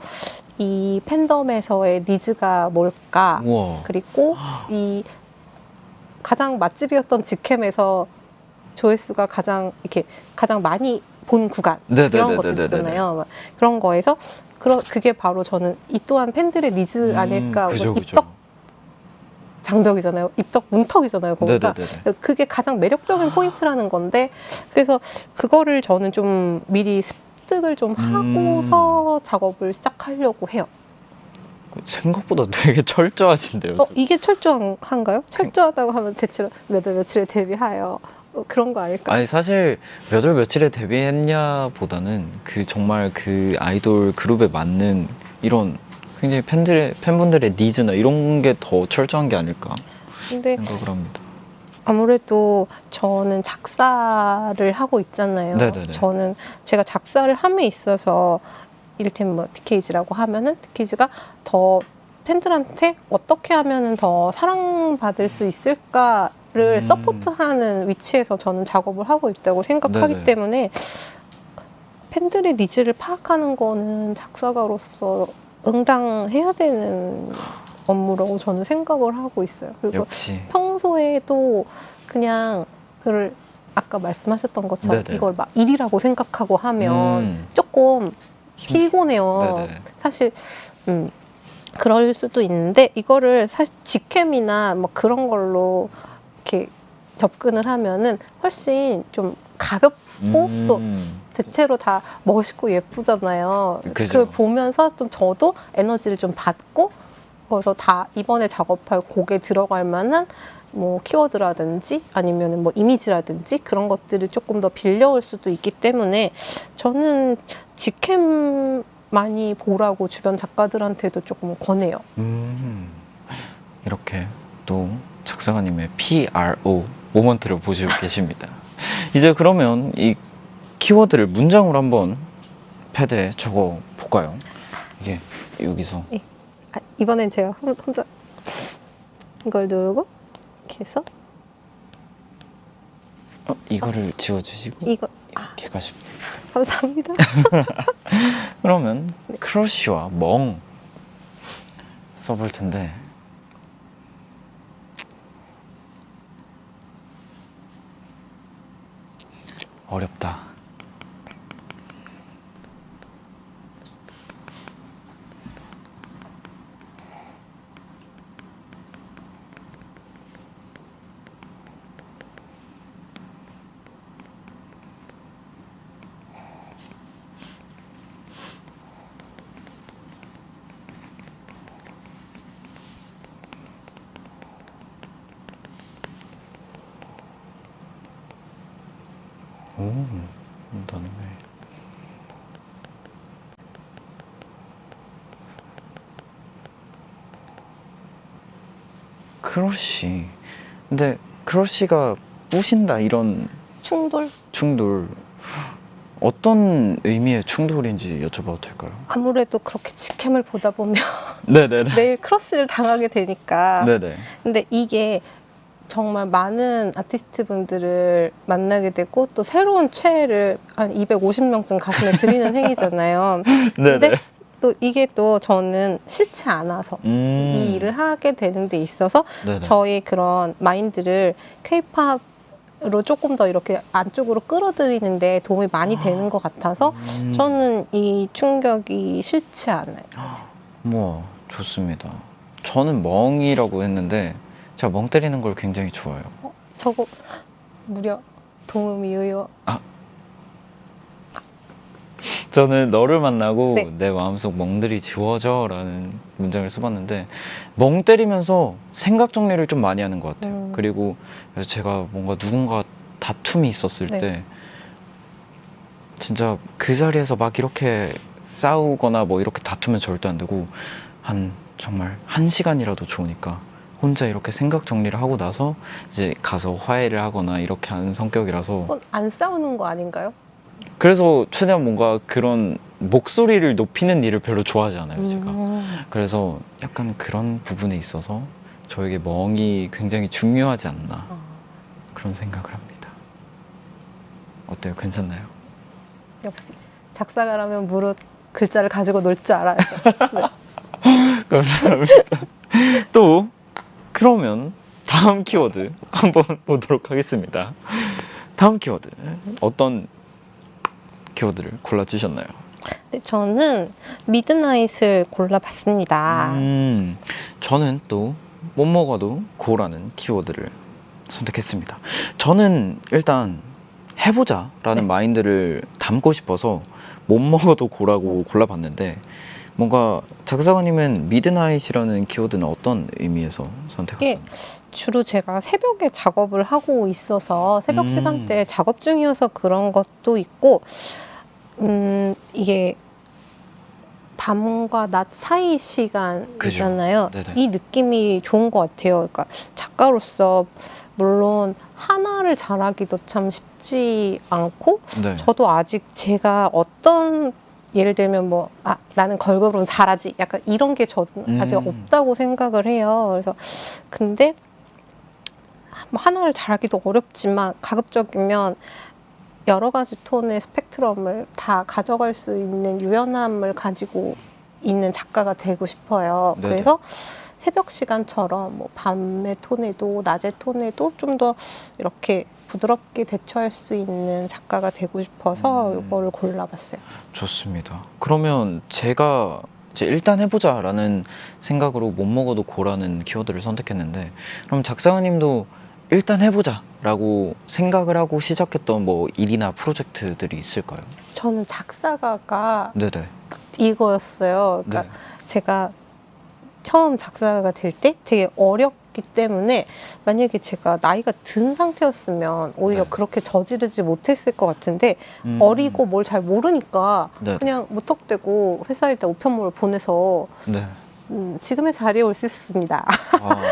이 팬덤에서의 니즈가 뭘까, 우와. 그리고 이 가장 맛집이었던 직캠에서 조회수가 가장 많이 본 구간 이런 것들 있잖아요. 막 그런 거에서 그게 바로 저는 이 또한 팬들의 니즈 아닐까. 그죠, 입덕 장벽이잖아요. 입덕 문턱이잖아요. 거기가. 네네네. 그게 가장 매력적인 포인트라는 건데, 그래서 그거를 저는 좀 미리 습득을 좀 하고서 작업을 시작하려고 해요. 생각보다 되게 철저하신데요. 이게 철저한가요? 철저하다고 하면 대체로 몇 월 며칠에 데뷔하여 그런 거 아닐까? 아니 사실 몇 월 며칠에 데뷔했냐 보다는 그 정말 그 아이돌 그룹에 맞는 이런 굉장히 팬분들의 니즈나 이런 게 더 철저한 게 아닐까 근데 생각을 합니다. 아무래도 저는 작사를 하고 있잖아요. 네네네. 저는 제가 작사를 함에 있어서 이를테면 뭐 디케이지라고 하면은 디케이지가 더 팬들한테 어떻게 하면은 더 사랑받을 수 있을까를 서포트하는 위치에서 저는 작업을 하고 있다고 생각하기 네네. 때문에 팬들의 니즈를 파악하는 거는 작사가로서 응당해야 되는 업무라고 저는 생각을 하고 있어요. 그리고 역시 평소에도 그냥 그걸 아까 말씀하셨던 것처럼 네네. 이걸 막 일이라고 생각하고 하면 조금 피곤해요. 네네. 사실 그럴 수도 있는데 이거를 사실 직캠이나 뭐 그런 걸로 이렇게 접근을 하면은 훨씬 좀 가볍고 또 대체로 다 멋있고 예쁘잖아요. 그죠. 그걸 보면서 좀 저도 에너지를 좀 받고 그래서 다 이번에 작업할 곡에 들어갈 만한 뭐 키워드라든지 아니면 뭐 이미지라든지 그런 것들을 조금 더 빌려올 수도 있기 때문에 저는 직캠 많이 보라고 주변 작가들한테도 조금 권해요. 이렇게 또 작사가님의 PRO 모먼트를 보시고 계십니다. 이제 그러면 이 키워드를 문장으로 한번 패드에 적어 볼까요? 이게 여기서 이번엔 제가 혼자 이걸 누르고 이렇게 해서 이거를 지워주시고 이거 이렇게 가시면 감사합니다. 그러면 크러쉬와 멍 써볼 텐데 어렵다. 너는 왜? 크러쉬. 근데 크러쉬가 부신다 이런 충돌? 충돌 어떤 의미의 충돌인지 여쭤봐도 될까요? 아무래도 그렇게 직캠을 보다 보면 네네네. 매일 크러쉬를 당하게 되니까. 네네. 근데 이게 정말 많은 아티스트 분들을 만나게 되고 또 새로운 최애를 한 250명쯤 가슴에 드리는 행위잖아요. 근데 네네. 또 이게 또 저는 싫지 않아서 이 일을 하게 되는 데 있어서 네네. 저의 그런 마인드를 K-팝으로 조금 더 이렇게 안쪽으로 끌어들이는 데 도움이 많이 되는 것 같아서 저는 이 충격이 싫지 않아요. 뭐 좋습니다. 저는 멍이라고 했는데 제가 멍 때리는 걸 굉장히 좋아해요. 저거 무려 동음이에요. 저는 너를 만나고 네. 내 마음속 멍들이 지워져 라는 문장을 써봤는데 멍 때리면서 생각 정리를 좀 많이 하는 것 같아요. 그리고 그래서 제가 뭔가 누군가 다툼이 있었을 네. 때 진짜 그 자리에서 막 이렇게 싸우거나 뭐 이렇게 다투면 절대 안 되고 정말 1시간이라도 좋으니까 혼자 이렇게 생각 정리를 하고 나서 이제 가서 화해를 하거나 이렇게 하는 성격이라서 그건 안 싸우는 거 아닌가요? 그래서 최대한 뭔가 그런 목소리를 높이는 일을 별로 좋아하지 않아요, 제가. 그래서 약간 그런 부분에 있어서 저에게 멍이 굉장히 중요하지 않나 그런 생각을 합니다. 어때요? 괜찮나요? 역시 작사가라면 무릇 글자를 가지고 놀 줄 알아야죠. 네. 감사합니다. 또 그러면 다음 키워드 한번 보도록 하겠습니다. 다음 키워드 어떤 키워드를 골라주셨나요? 네, 저는 미드나잇을 골라봤습니다. 저는 또 못 먹어도 고라는 키워드를 선택했습니다. 저는 일단 해보자 라는 네. 마인드를 담고 싶어서 못 먹어도 고라고 골라봤는데 뭔가 작사가님은 미드나잇이라는 키워드는 어떤 의미에서 선택하셨나요? 이게 주로 제가 새벽에 작업을 하고 있어서 새벽 시간대에 작업 중이어서 그런 것도 있고 이게 밤과 낮 사이 시간이잖아요. 그죠. 네네. 이 느낌이 좋은 것 같아요. 그러니까 작가로서 물론 하나를 잘하기도 참 쉽지 않고 네. 저도 아직 제가 어떤 예를 들면 뭐 나는 걸그룹은 잘하지 약간 이런 게 저는 아직 없다고 생각을 해요. 그래서 근데 뭐 하나를 잘하기도 어렵지만 가급적이면 여러 가지 톤의 스펙트럼을 다 가져갈 수 있는 유연함을 가지고 있는 작가가 되고 싶어요. 네네. 그래서 새벽 시간처럼 뭐 밤의 톤에도 낮의 톤에도 좀 더 이렇게 부드럽게 대처할 수 있는 작가가 되고 싶어서 이거를 골라봤어요. 좋습니다. 그러면 제가 이제 일단 해보자라는 생각으로 못 먹어도 고라는 키워드를 선택했는데 그럼 작사가님도 일단 해보자라고 생각을 하고 시작했던 뭐 일이나 프로젝트들이 있을까요? 저는 작사가가 네네. 이거였어요. 그러니까 네. 제가 처음 작사가 될 때 되게 어렵기 때문에 만약에 제가 나이가 든 상태였으면 오히려 네. 그렇게 저지르지 못했을 것 같은데 어리고 뭘 잘 모르니까 네. 그냥 무턱대고 회사 일때 우편물을 보내서 네. 지금의 자리에 올 수 있습니다. 아,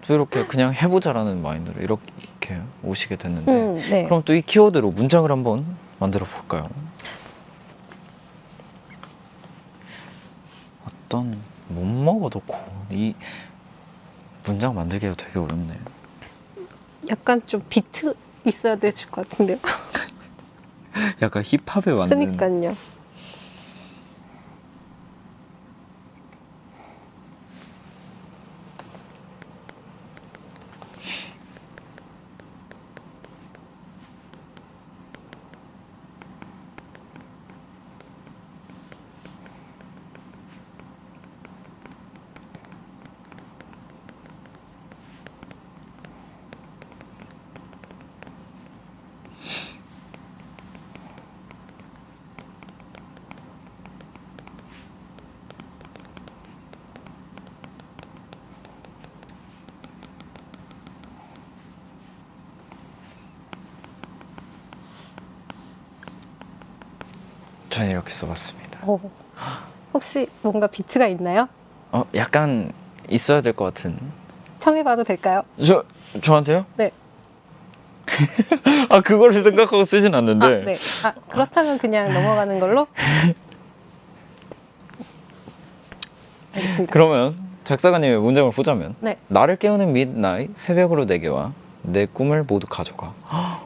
또 이렇게 그냥 해보자라는 마인드로 이렇게 이렇게 오시게 됐는데 네. 그럼 또 이 키워드로 문장을 한번 만들어 볼까요? 어떤 못 먹어도 이 문장 만들기가 되게 어렵네. 약간 좀 비트 있어야 될 것 같은데요. 약간 힙합에 맞는. 그러니까요. 저는 이렇게 써봤습니다. 혹시 뭔가 비트가 있나요? 약간 있어야 될 것 같은. 청해봐도 될까요? 저한테요? 네. 아, 그거를 생각하고 쓰진 않는데. 네. 그렇다면 그냥 넘어가는 걸로. 알겠습니다. 그러면 작사가님의 문장을 보자면 네. 나를 깨우는 midnight 새벽으로 내게 와 내 꿈을 모두 가져가.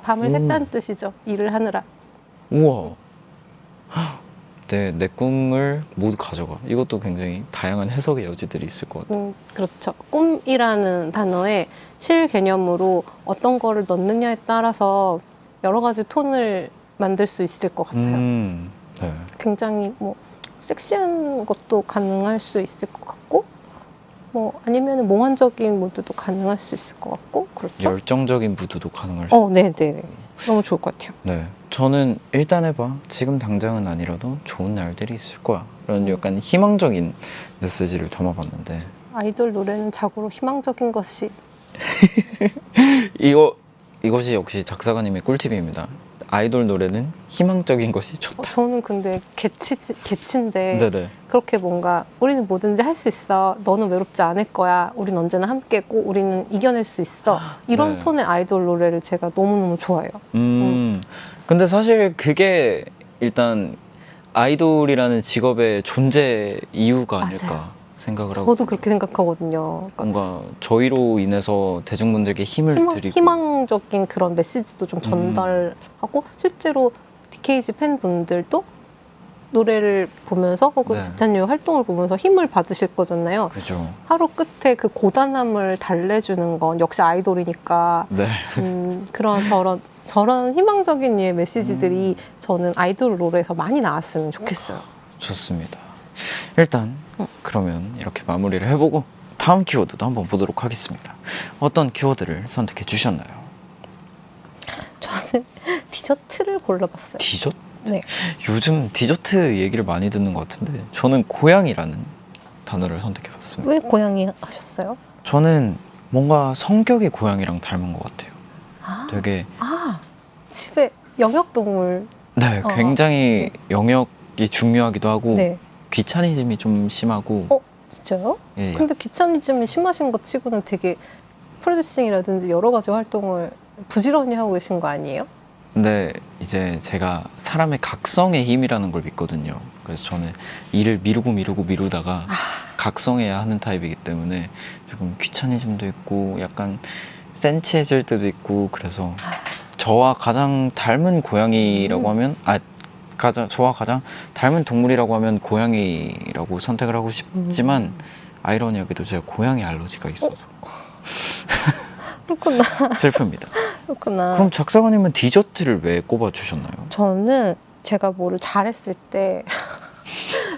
밤을 샜다는 뜻이죠. 일을 하느라. 우와. 내 꿈을 모두 가져가. 이것도 굉장히 다양한 해석의 여지들이 있을 것 같아요. 그렇죠. 꿈이라는 단어에 실 개념으로 어떤 거를 넣느냐에 따라서 여러 가지 톤을 만들 수 있을 것 같아요. 네. 굉장히 뭐 섹시한 것도 가능할 수 있을 것 같고, 뭐 아니면 몽환적인 모드도 가능할 수 있을 것 같고, 그렇죠. 열정적인 무드도 가능할 수. 네네. 너무 좋을 것 같아요. 네. 저는 일단 해봐. 지금 당장은 아니라도 좋은 날들이 있을 거야. 이런 약간 희망적인 메시지를 담아봤는데. 아이돌 노래는 자고로 희망적인 것이. 이것이 역시 작사가님의 꿀팁입니다. 아이돌 노래는 희망적인 것이 좋다. 저는 근데 개치인데 네네. 그렇게 뭔가 우리는 뭐든지 할 수 있어. 너는 외롭지 않을 거야. 우린 언제나 함께고 우리는 이겨낼 수 있어. 이런 네. 톤의 아이돌 노래를 제가 너무너무 좋아해요. 근데 사실 그게 일단 아이돌이라는 직업의 존재 이유가 아닐까 맞아요. 생각을 하고. 저도 그렇게 생각하거든요. 그러니까 뭔가 저희로 인해서 대중분들께 힘을 드리고. 희망적인 그런 메시지도 좀 전달하고 실제로 DKG 팬분들도 노래를 보면서 혹은 네. 재찬이의 활동을 보면서 힘을 받으실 거잖아요. 그죠. 하루 끝에 그 고단함을 달래주는 건 역시 아이돌이니까 네. 그런 저런 희망적인 류의 메시지들이 저는 아이돌 노래에서 많이 나왔으면 좋겠어요. 좋습니다. 일단 그러면 이렇게 마무리를 해보고 다음 키워드도 한번 보도록 하겠습니다. 어떤 키워드를 선택해 주셨나요? 저는 디저트를 골라봤어요. 디저트? 네. 요즘 디저트 얘기를 많이 듣는 것 같은데 저는 고양이라는 단어를 선택해 봤습니다. 왜 고양이 하셨어요? 저는 뭔가 성격이 고양이랑 닮은 것 같아요. 되게 집에 영역동물. 네, 굉장히 영역이 중요하기도 하고 네. 귀차니즘이 좀 심하고. 진짜요? 예, 근데 귀차니즘이 심하신 것 치고는 되게 프로듀싱이라든지 여러 가지 활동을 부지런히 하고 계신 거 아니에요? 근데 이제 제가 사람의 각성의 힘이라는 걸 믿거든요. 그래서 저는 일을 미루다가 각성해야 하는 타입이기 때문에 조금 귀차니즘도 있고 약간 센치해질 때도 있고 그래서 저와 가장 닮은 고양이라고 하면 저와 가장 닮은 동물이라고 하면 고양이라고 선택을 하고 싶지만 아이러니하게도 제가 고양이 알러지가 있어서 그렇구나. 슬픕니다. 그렇구나. 그럼 작사가님은 디저트를 왜 꼽아주셨나요? 저는 제가 뭐를 잘했을 때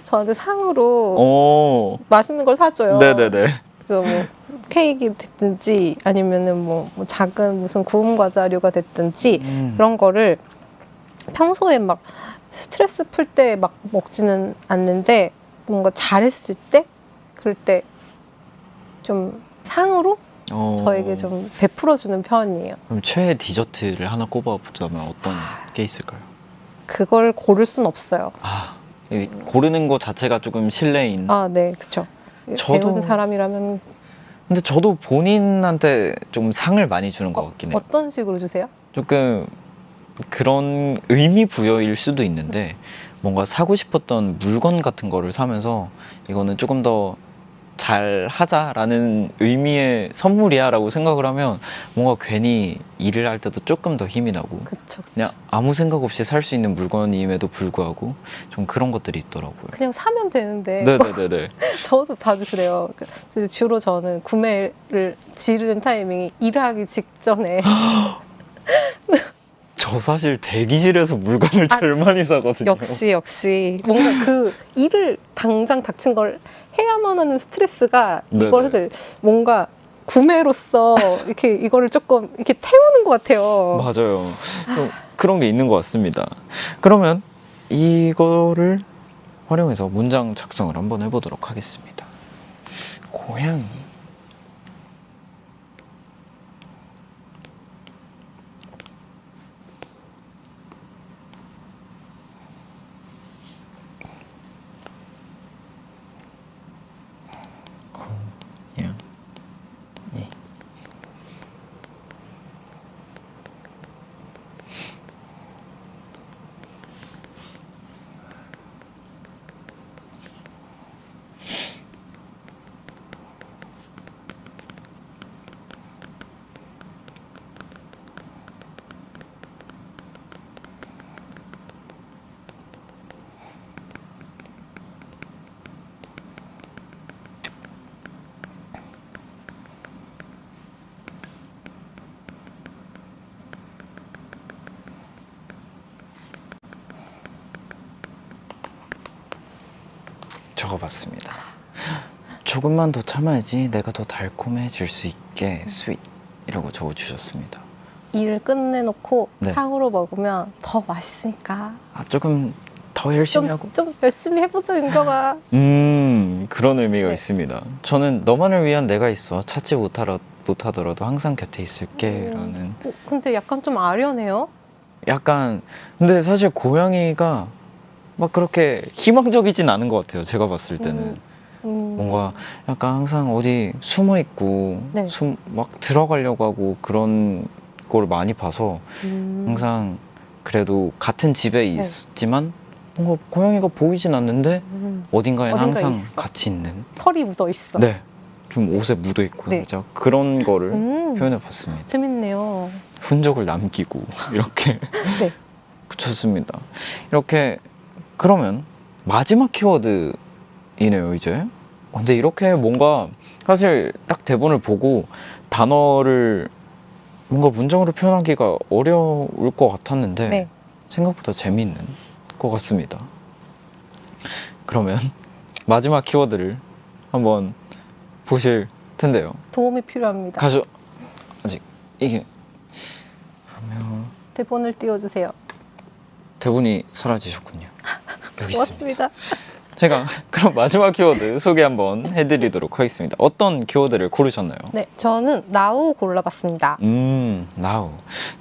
저한테 상으로 맛있는 걸 사줘요. 네네네. 그래서 뭐 케이크 됐든지 아니면은 뭐 작은 무슨 구운 과자류가 됐든지 그런 거를 평소에 막 스트레스 풀 때 막 먹지는 않는데 뭔가 잘했을 때 그럴 때 좀 상으로 저에게 좀 베풀어주는 편이에요. 그럼 최애 디저트를 하나 꼽아보자면 어떤 게 있을까요? 그걸 고를 순 없어요. 고르는 것 자체가 조금 실례인. 네, 그렇죠. 저도- 배우는 사람이라면 근데 저도 본인한테 좀 상을 많이 주는 것 같긴 해요. 어떤 식으로 주세요? 조금 그런 의미 부여일 수도 있는데 뭔가 사고 싶었던 물건 같은 거를 사면서 이거는 조금 더 잘 하자라는 의미의 선물이야 라고 생각을 하면 뭔가 괜히 일을 할 때도 조금 더 힘이 나고 그쵸. 그냥 아무 생각 없이 살 수 있는 물건임에도 불구하고 좀 그런 것들이 있더라고요. 그냥 사면 되는데 네네네네. 저도 자주 그래요. 주로 저는 구매를 지르는 타이밍이 일하기 직전에 저 사실 대기실에서 물건을 제일 많이 사거든요. 역시 뭔가 그 일을 당장 닥친 걸 해야만 하는 스트레스가 네네. 이거를 뭔가 구매로서 이렇게 이거를 조금 이렇게 태우는 것 같아요. 맞아요. 좀 그런 게 있는 것 같습니다. 그러면 이거를 활용해서 문장 작성을 한번 해보도록 하겠습니다. 고양이. 고양이. 적어봤습니다. 조금만 더 참아야지 내가 더 달콤해질 수 있게 sweet 이라고 적어주셨습니다. 일을 끝내놓고 네. 상으로 먹으면 더 맛있으니까 조금 더 열심히 하고 좀 열심히 해보죠, 윤경아. 그런 의미가 네. 있습니다. 저는 너만을 위한 내가 있어 찾지 못하더라도 항상 곁에 있을게 라는 근데 약간 좀 아련해요. 약간 근데 사실 고양이가 막 그렇게 희망적이진 않은 것 같아요. 제가 봤을 때는 뭔가 약간 항상 어디 숨어 있고 네. 막 들어가려고 하고 그런 걸 많이 봐서 항상 그래도 같은 집에 네. 있지만 뭔가 고양이가 보이진 않는데 어딘가에 어딘가에 항상 있어. 같이 있는 털이 묻어 있어. 네. 좀 옷에 묻어 있고 네. 진짜 그런 거를 음, 표현해 봤습니다. 재밌네요. 흔적을 남기고 이렇게 네. 좋습니다. 이렇게 그러면 마지막 키워드이네요 이제. 근데 이렇게 뭔가 사실 딱 대본을 보고 단어를 뭔가 문장으로 표현하기가 어려울 것 같았는데 네. 생각보다 재미있는 것 같습니다. 그러면 마지막 키워드를 한번 보실 텐데요. 도움이 필요합니다. 아직 이게 그러면 대본을 띄워주세요. 대본이 사라지셨군요. 여기 있습니다. 고맙습니다. 제가 그럼 마지막 키워드 소개 한번 해드리도록 하겠습니다. 어떤 키워드를 고르셨나요? 네, 저는 나우 골라봤습니다. now.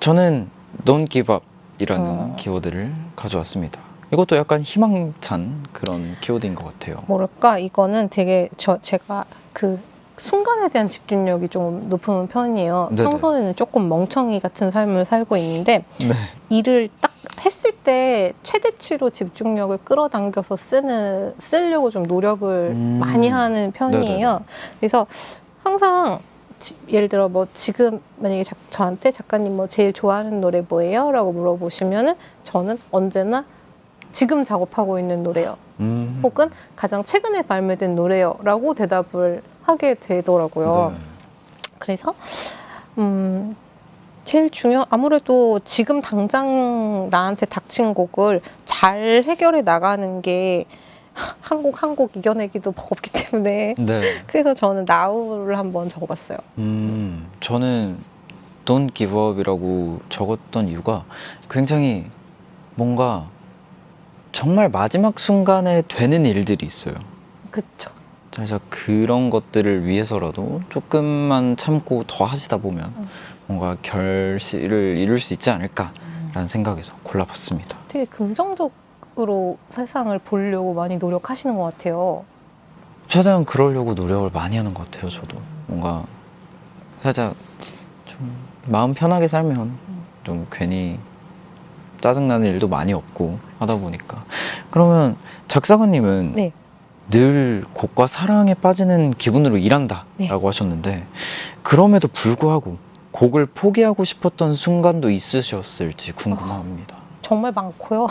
저는 don't give up이라는 키워드를 가져왔습니다. 이것도 약간 희망찬 그런 키워드인 것 같아요. 뭐랄까, 이거는 되게 제가 그 순간에 대한 집중력이 좀 높은 편이에요. 네네. 평소에는 조금 멍청이 같은 삶을 살고 있는데 네. 일을 딱 했을 때 최대치로 집중력을 끌어당겨서 쓰려고 좀 노력을 많이 하는 편이에요. 네네네. 그래서 항상 예를 들어 뭐 지금 만약에 저한테 작가님 뭐 제일 좋아하는 노래 뭐예요? 라고 물어보시면은 저는 언제나 지금 작업하고 있는 노래요. 혹은 가장 최근에 발매된 노래요. 라고 대답을 하게 되더라고요. 네. 그래서 제일 아무래도 지금 당장 나한테 닥친 곡을 잘 해결해 나가는 게 한 곡 한 곡 이겨내기도 버겁기 때문에 네. 그래서 저는 나우를 한번 적어봤어요. 저는 don't give up이라고 적었던 이유가 굉장히 뭔가 정말 마지막 순간에 되는 일들이 있어요. 그쵸. 그래서 그런 것들을 위해서라도 조금만 참고 더 하시다 보면 뭔가 결실을 이룰 수 있지 않을까라는 생각에서 골라봤습니다. 되게 긍정적으로 세상을 보려고 많이 노력하시는 것 같아요. 최대한 그러려고 노력을 많이 하는 것 같아요. 저도 뭔가 살짝 좀 마음 편하게 살면 좀 괜히 짜증나는 일도 많이 없고 하다 보니까. 그러면 작사가님은 네. 늘 곡과 사랑에 빠지는 기분으로 일한다 네. 라고 하셨는데, 그럼에도 불구하고 곡을 포기하고 싶었던 순간도 있으셨을지 궁금합니다. 정말 많고요.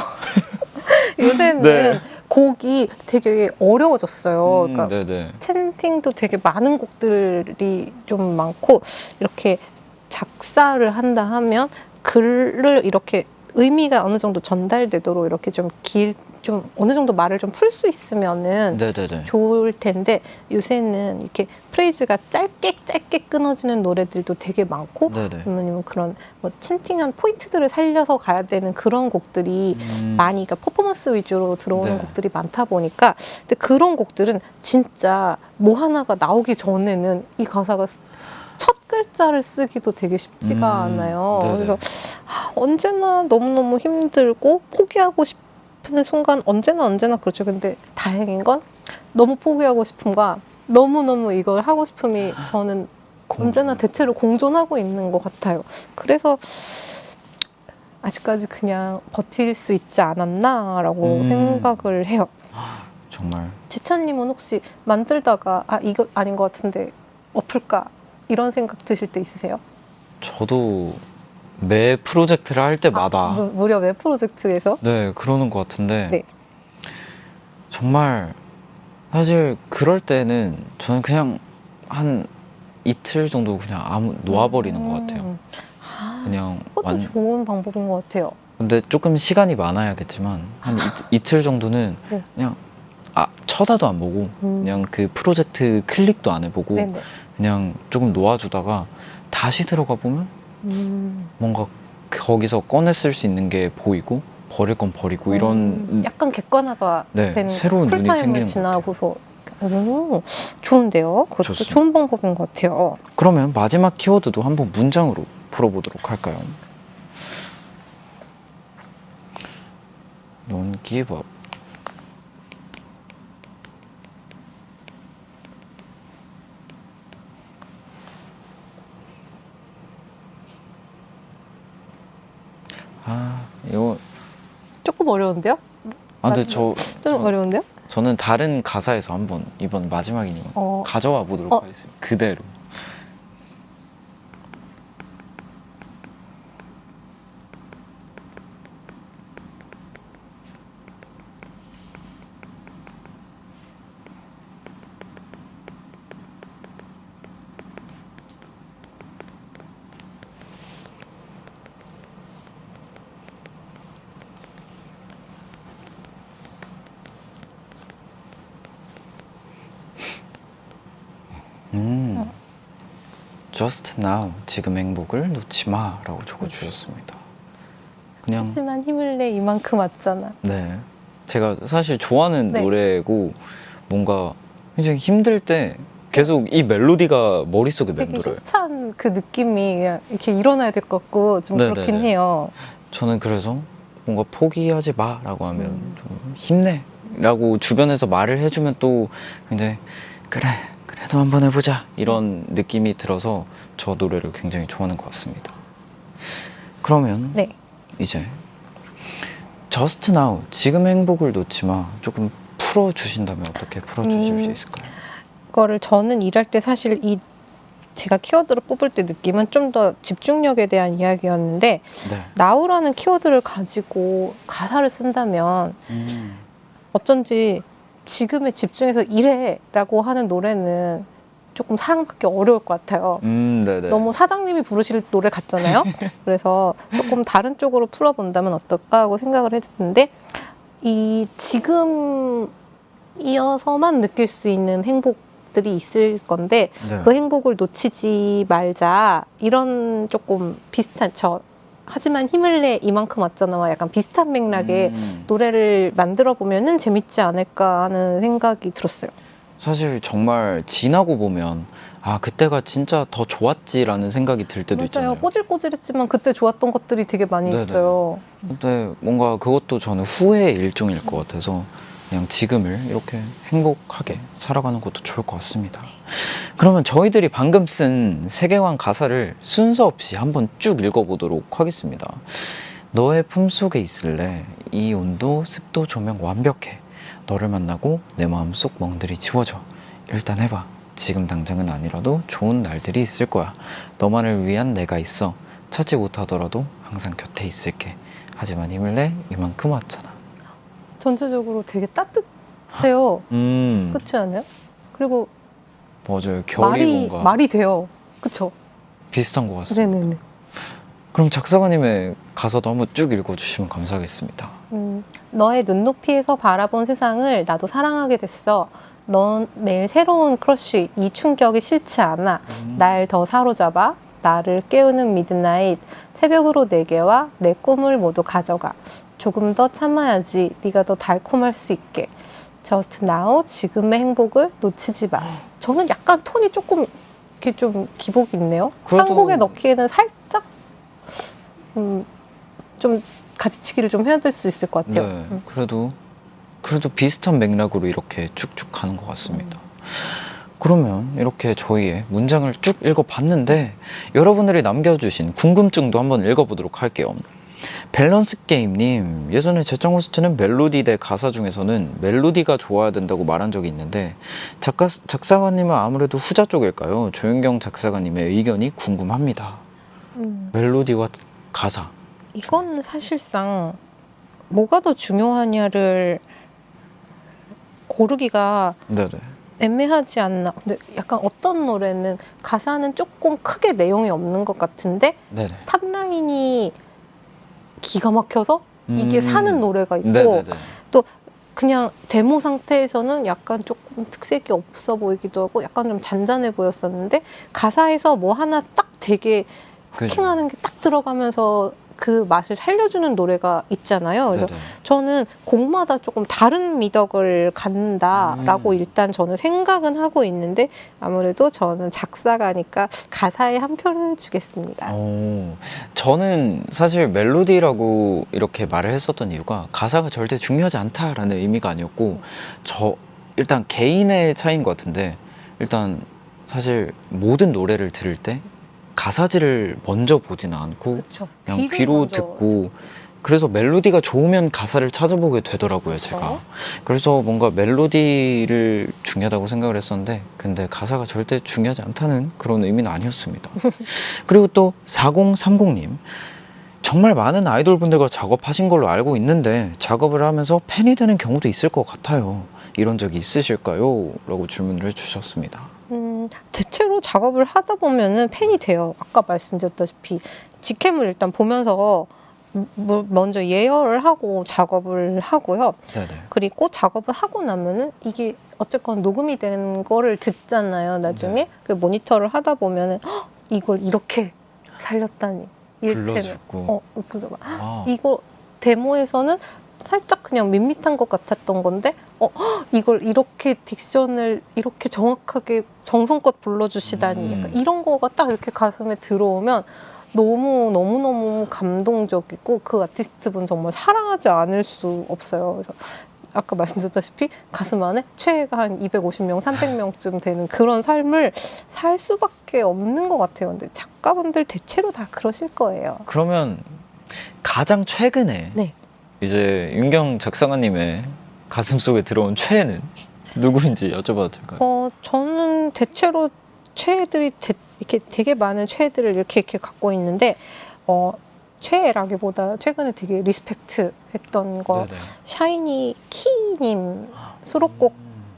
요새는 네. 곡이 되게 어려워졌어요. 그러니까 네네. 챈팅도 되게 많은 곡들이 좀 많고, 이렇게 작사를 한다 하면 글을 이렇게 의미가 어느 정도 전달되도록 이렇게 좀 어느 정도 말을 좀 풀 수 있으면은 네네네. 좋을 텐데, 요새는 이렇게 프레이즈가 짧게 끊어지는 노래들도 되게 많고, 네네. 아니면 그런 뭐 챈팅한 포인트들을 살려서 가야 되는 그런 곡들이 많이, 그러니까 퍼포먼스 위주로 들어오는 네. 곡들이 많다 보니까, 근데 그런 곡들은 진짜 뭐 하나가 나오기 전에는 이 가사가 첫 글자를 쓰기도 되게 쉽지가 않아요. 네네. 그래서 언제나 너무너무 힘들고 포기하고 싶은 순간 언제나 그렇죠. 근데 다행인 건 너무 포기하고 싶음과 너무너무 이걸 하고 싶음이 저는 언제나 대체로 공존하고 있는 것 같아요. 그래서 아직까지 그냥 버틸 수 있지 않았나라고 생각을 해요. 정말. 지찬님은 혹시 만들다가 이거 아닌 것 같은데 엎을까 이런 생각 드실 때 있으세요? 저도 매 프로젝트를 할 때마다 무려 웹 프로젝트에서? 네, 그러는 것 같은데 네. 정말 사실 그럴 때는 저는 그냥 한 이틀 정도 그냥 놓아버리는 것 같아요. 그냥 그것도 좋은 방법인 것 같아요. 근데 조금 시간이 많아야겠지만 한 이틀 정도는 네. 그냥 쳐다도 안 보고 그냥 그 프로젝트 클릭도 안 해보고 네네. 그냥 조금 놓아주다가 다시 들어가 보면 뭔가 거기서 꺼내 쓸 수 있는 게 보이고 버릴 건 버리고 이런 약간 객관화가 네, 된 새로운 눈이 풀타임을 생기는 것 지나고서 좋은데요? 그것도 좋습니다. 좋은 방법인 것 같아요. 그러면 마지막 키워드도 한번 문장으로 풀어보도록 할까요? Don't give up. 이거 조금 어려운데요? 근데 좀 어려운데요? 저는 다른 가사에서 한번 이번 마지막이니까 가져와 보도록 하겠습니다. 그대로. Just now, 지금 행복을 놓지 마라고 적어주셨습니다. 그냥 하지만 힘을 내 이만큼 왔잖아. 네, 제가 사실 좋아하는 네. 노래고 뭔가 굉장히 힘들 때 계속 이 멜로디가 머릿속에 되게 맴돌아요. 힘찬 그 느낌이 그냥 이렇게 일어나야 될 것 같고 좀 네네네. 그렇긴 해요. 저는 그래서 뭔가 포기하지 마라고 하면 좀 힘내라고 주변에서 말을 해주면 또 굉장히 그래도 한번 해보자 이런 느낌이 들어서 저 노래를 굉장히 좋아하는 것 같습니다. 그러면 네. 이제 Just Now, 지금 행복을 놓지 마 조금 풀어주신다면 어떻게 풀어주실 수 있을까요? 그거를 저는 일할 때 사실 제가 키워드를 뽑을 때 느낌은 좀 더 집중력에 대한 이야기였는데, 네. now라는 키워드를 가지고 가사를 쓴다면 어쩐지 지금에 집중해서 일해라고 하는 노래는 조금 사랑받기 어려울 것 같아요. 네네. 너무 사장님이 부르실 노래 같잖아요. 그래서 조금 다른 쪽으로 풀어본다면 어떨까 하고 생각을 했는데, 이 지금이어서만 느낄 수 있는 행복들이 있을 건데 네. 그 행복을 놓치지 말자, 이런 조금 비슷한 하지만 힘을 내 이만큼 왔잖아와 약간 비슷한 맥락의 노래를 만들어 보면은 재밌지 않을까 하는 생각이 들었어요. 사실 정말 지나고 보면 그때가 진짜 더 좋았지라는 생각이 들 때도 맞아요. 있잖아요. 꼬질꼬질했지만 그때 좋았던 것들이 되게 많이 네네. 있어요. 근데 뭔가 그것도 저는 후회의 일종일 것 같아서 그냥 지금을 이렇게 행복하게 살아가는 것도 좋을 것 같습니다. 그러면 저희들이 방금 쓴 세계관 가사를 순서 없이 한번 쭉 읽어보도록 하겠습니다. 너의 품속에 있을래. 이 온도, 습도, 조명 완벽해. 너를 만나고 내 마음속 멍들이 지워져. 일단 해봐. 지금 당장은 아니라도 좋은 날들이 있을 거야. 너만을 위한 내가 있어. 찾지 못하더라도 항상 곁에 있을게. 하지만 힘을 내. 이만큼 왔잖아. 전체적으로 되게 따뜻해요. 그렇지 않아요? 그리고 맞아요. 결이 뭔가 말이 돼요. 그쵸? 비슷한 것 같습니다. 네네네. 그럼 작사가님의 가사도 한번 쭉 읽어주시면 감사하겠습니다. 너의 눈높이에서 바라본 세상을 나도 사랑하게 됐어. 넌 매일 새로운 크러쉬, 이 충격이 싫지 않아. 날 더 사로잡아. 나를 깨우는 미드나잇. 새벽으로 내게 와. 내 꿈을 모두 가져가. 조금 더 참아야지. 네가 더 달콤할 수 있게. Just now, 지금의 행복을 놓치지 마. 저는 약간 톤이 조금 이렇게 좀 기복이 있네요. 그래도- 한 곡에 넣기에는 살짝 좀 가지치기를 좀 해야 될 수 있을 것 같아요. 네, 그래도 비슷한 맥락으로 이렇게 쭉쭉 가는 것 같습니다. 그러면 이렇게 저희의 문장을 쭉 읽어봤는데 여러분들이 남겨주신 궁금증도 한번 읽어보도록 할게요. 밸런스 게임님, 예전에 제짱 호스트는 멜로디 대 가사 중에서는 멜로디가 좋아야 된다고 말한 적이 있는데 작사가님은 아무래도 후자 쪽일까요? 조윤경 작사가님의 의견이 궁금합니다. 멜로디와 가사. 이건 사실상 뭐가 더 중요하냐를 고르기가 네네. 애매하지 않나. 근데 약간 어떤 노래는 가사는 조금 크게 내용이 없는 것 같은데 네네. 탑라인이 기가 막혀서 이게 사는 노래가 있고 네네네. 그냥 데모 상태에서는 약간 조금 특색이 없어 보이기도 하고 약간 좀 잔잔해 보였었는데 가사에서 뭐 하나 딱 되게 후킹하는 게 딱 들어가면서 그 맛을 살려주는 노래가 있잖아요. 그래서 네네. 저는 곡마다 조금 다른 미덕을 갖는다라고 일단 저는 생각은 하고 있는데 아무래도 저는 작사가니까 가사에 한 표를 주겠습니다. 저는 사실 멜로디라고 이렇게 말을 했었던 이유가 가사가 절대 중요하지 않다라는 의미가 아니었고 일단 개인의 차이인 것 같은데 일단 사실 모든 노래를 들을 때 가사지를 먼저 보지는 않고 그쵸. 그냥 귀로 듣고 그래서 멜로디가 좋으면 가사를 찾아보게 되더라고요, 제가. 그래서 뭔가 멜로디를 중요하다고 생각을 했었는데 근데 가사가 절대 중요하지 않다는 그런 의미는 아니었습니다. 그리고 또 4030님, 정말 많은 아이돌 분들과 작업하신 걸로 알고 있는데 작업을 하면서 팬이 되는 경우도 있을 것 같아요. 이런 적이 있으실까요? 라고 질문을 해주셨습니다. 대체로 작업을 하다 보면은 팬이 돼요. 아까 말씀드렸다시피 직캠을 일단 보면서 먼저 예열을 하고 작업을 하고요. 네네. 그리고 작업을 하고 나면은 이게 어쨌건 녹음이 된 거를 듣잖아요. 나중에 네. 그 모니터를 하다 보면은 헉, 이걸 이렇게 살렸다니. 불러주고. 이거 데모에서는 살짝 그냥 밋밋한 것 같았던 건데 이걸 이렇게 딕션을 이렇게 정확하게 정성껏 불러주시다니 약간 이런 거가 딱 이렇게 가슴에 들어오면 너무 감동적이고 그 아티스트분 정말 사랑하지 않을 수 없어요. 그래서 아까 말씀드렸다시피 가슴 안에 최애가 한 250명, 300명쯤 되는 그런 삶을 살 수밖에 없는 것 같아요. 근데 작가분들 대체로 다 그러실 거예요. 그러면 가장 최근에 네. 이제 윤경 작사가님의 가슴속에 들어온 최애는 누구인지 여쭤봐도 될까요? 저는 대체로 최애들이 이렇게 되게 많은 최애들을 이렇게 갖고 있는데 최애라기보다 최근에 되게 리스펙트 했던 거 네네. 샤이니 키님 수록곡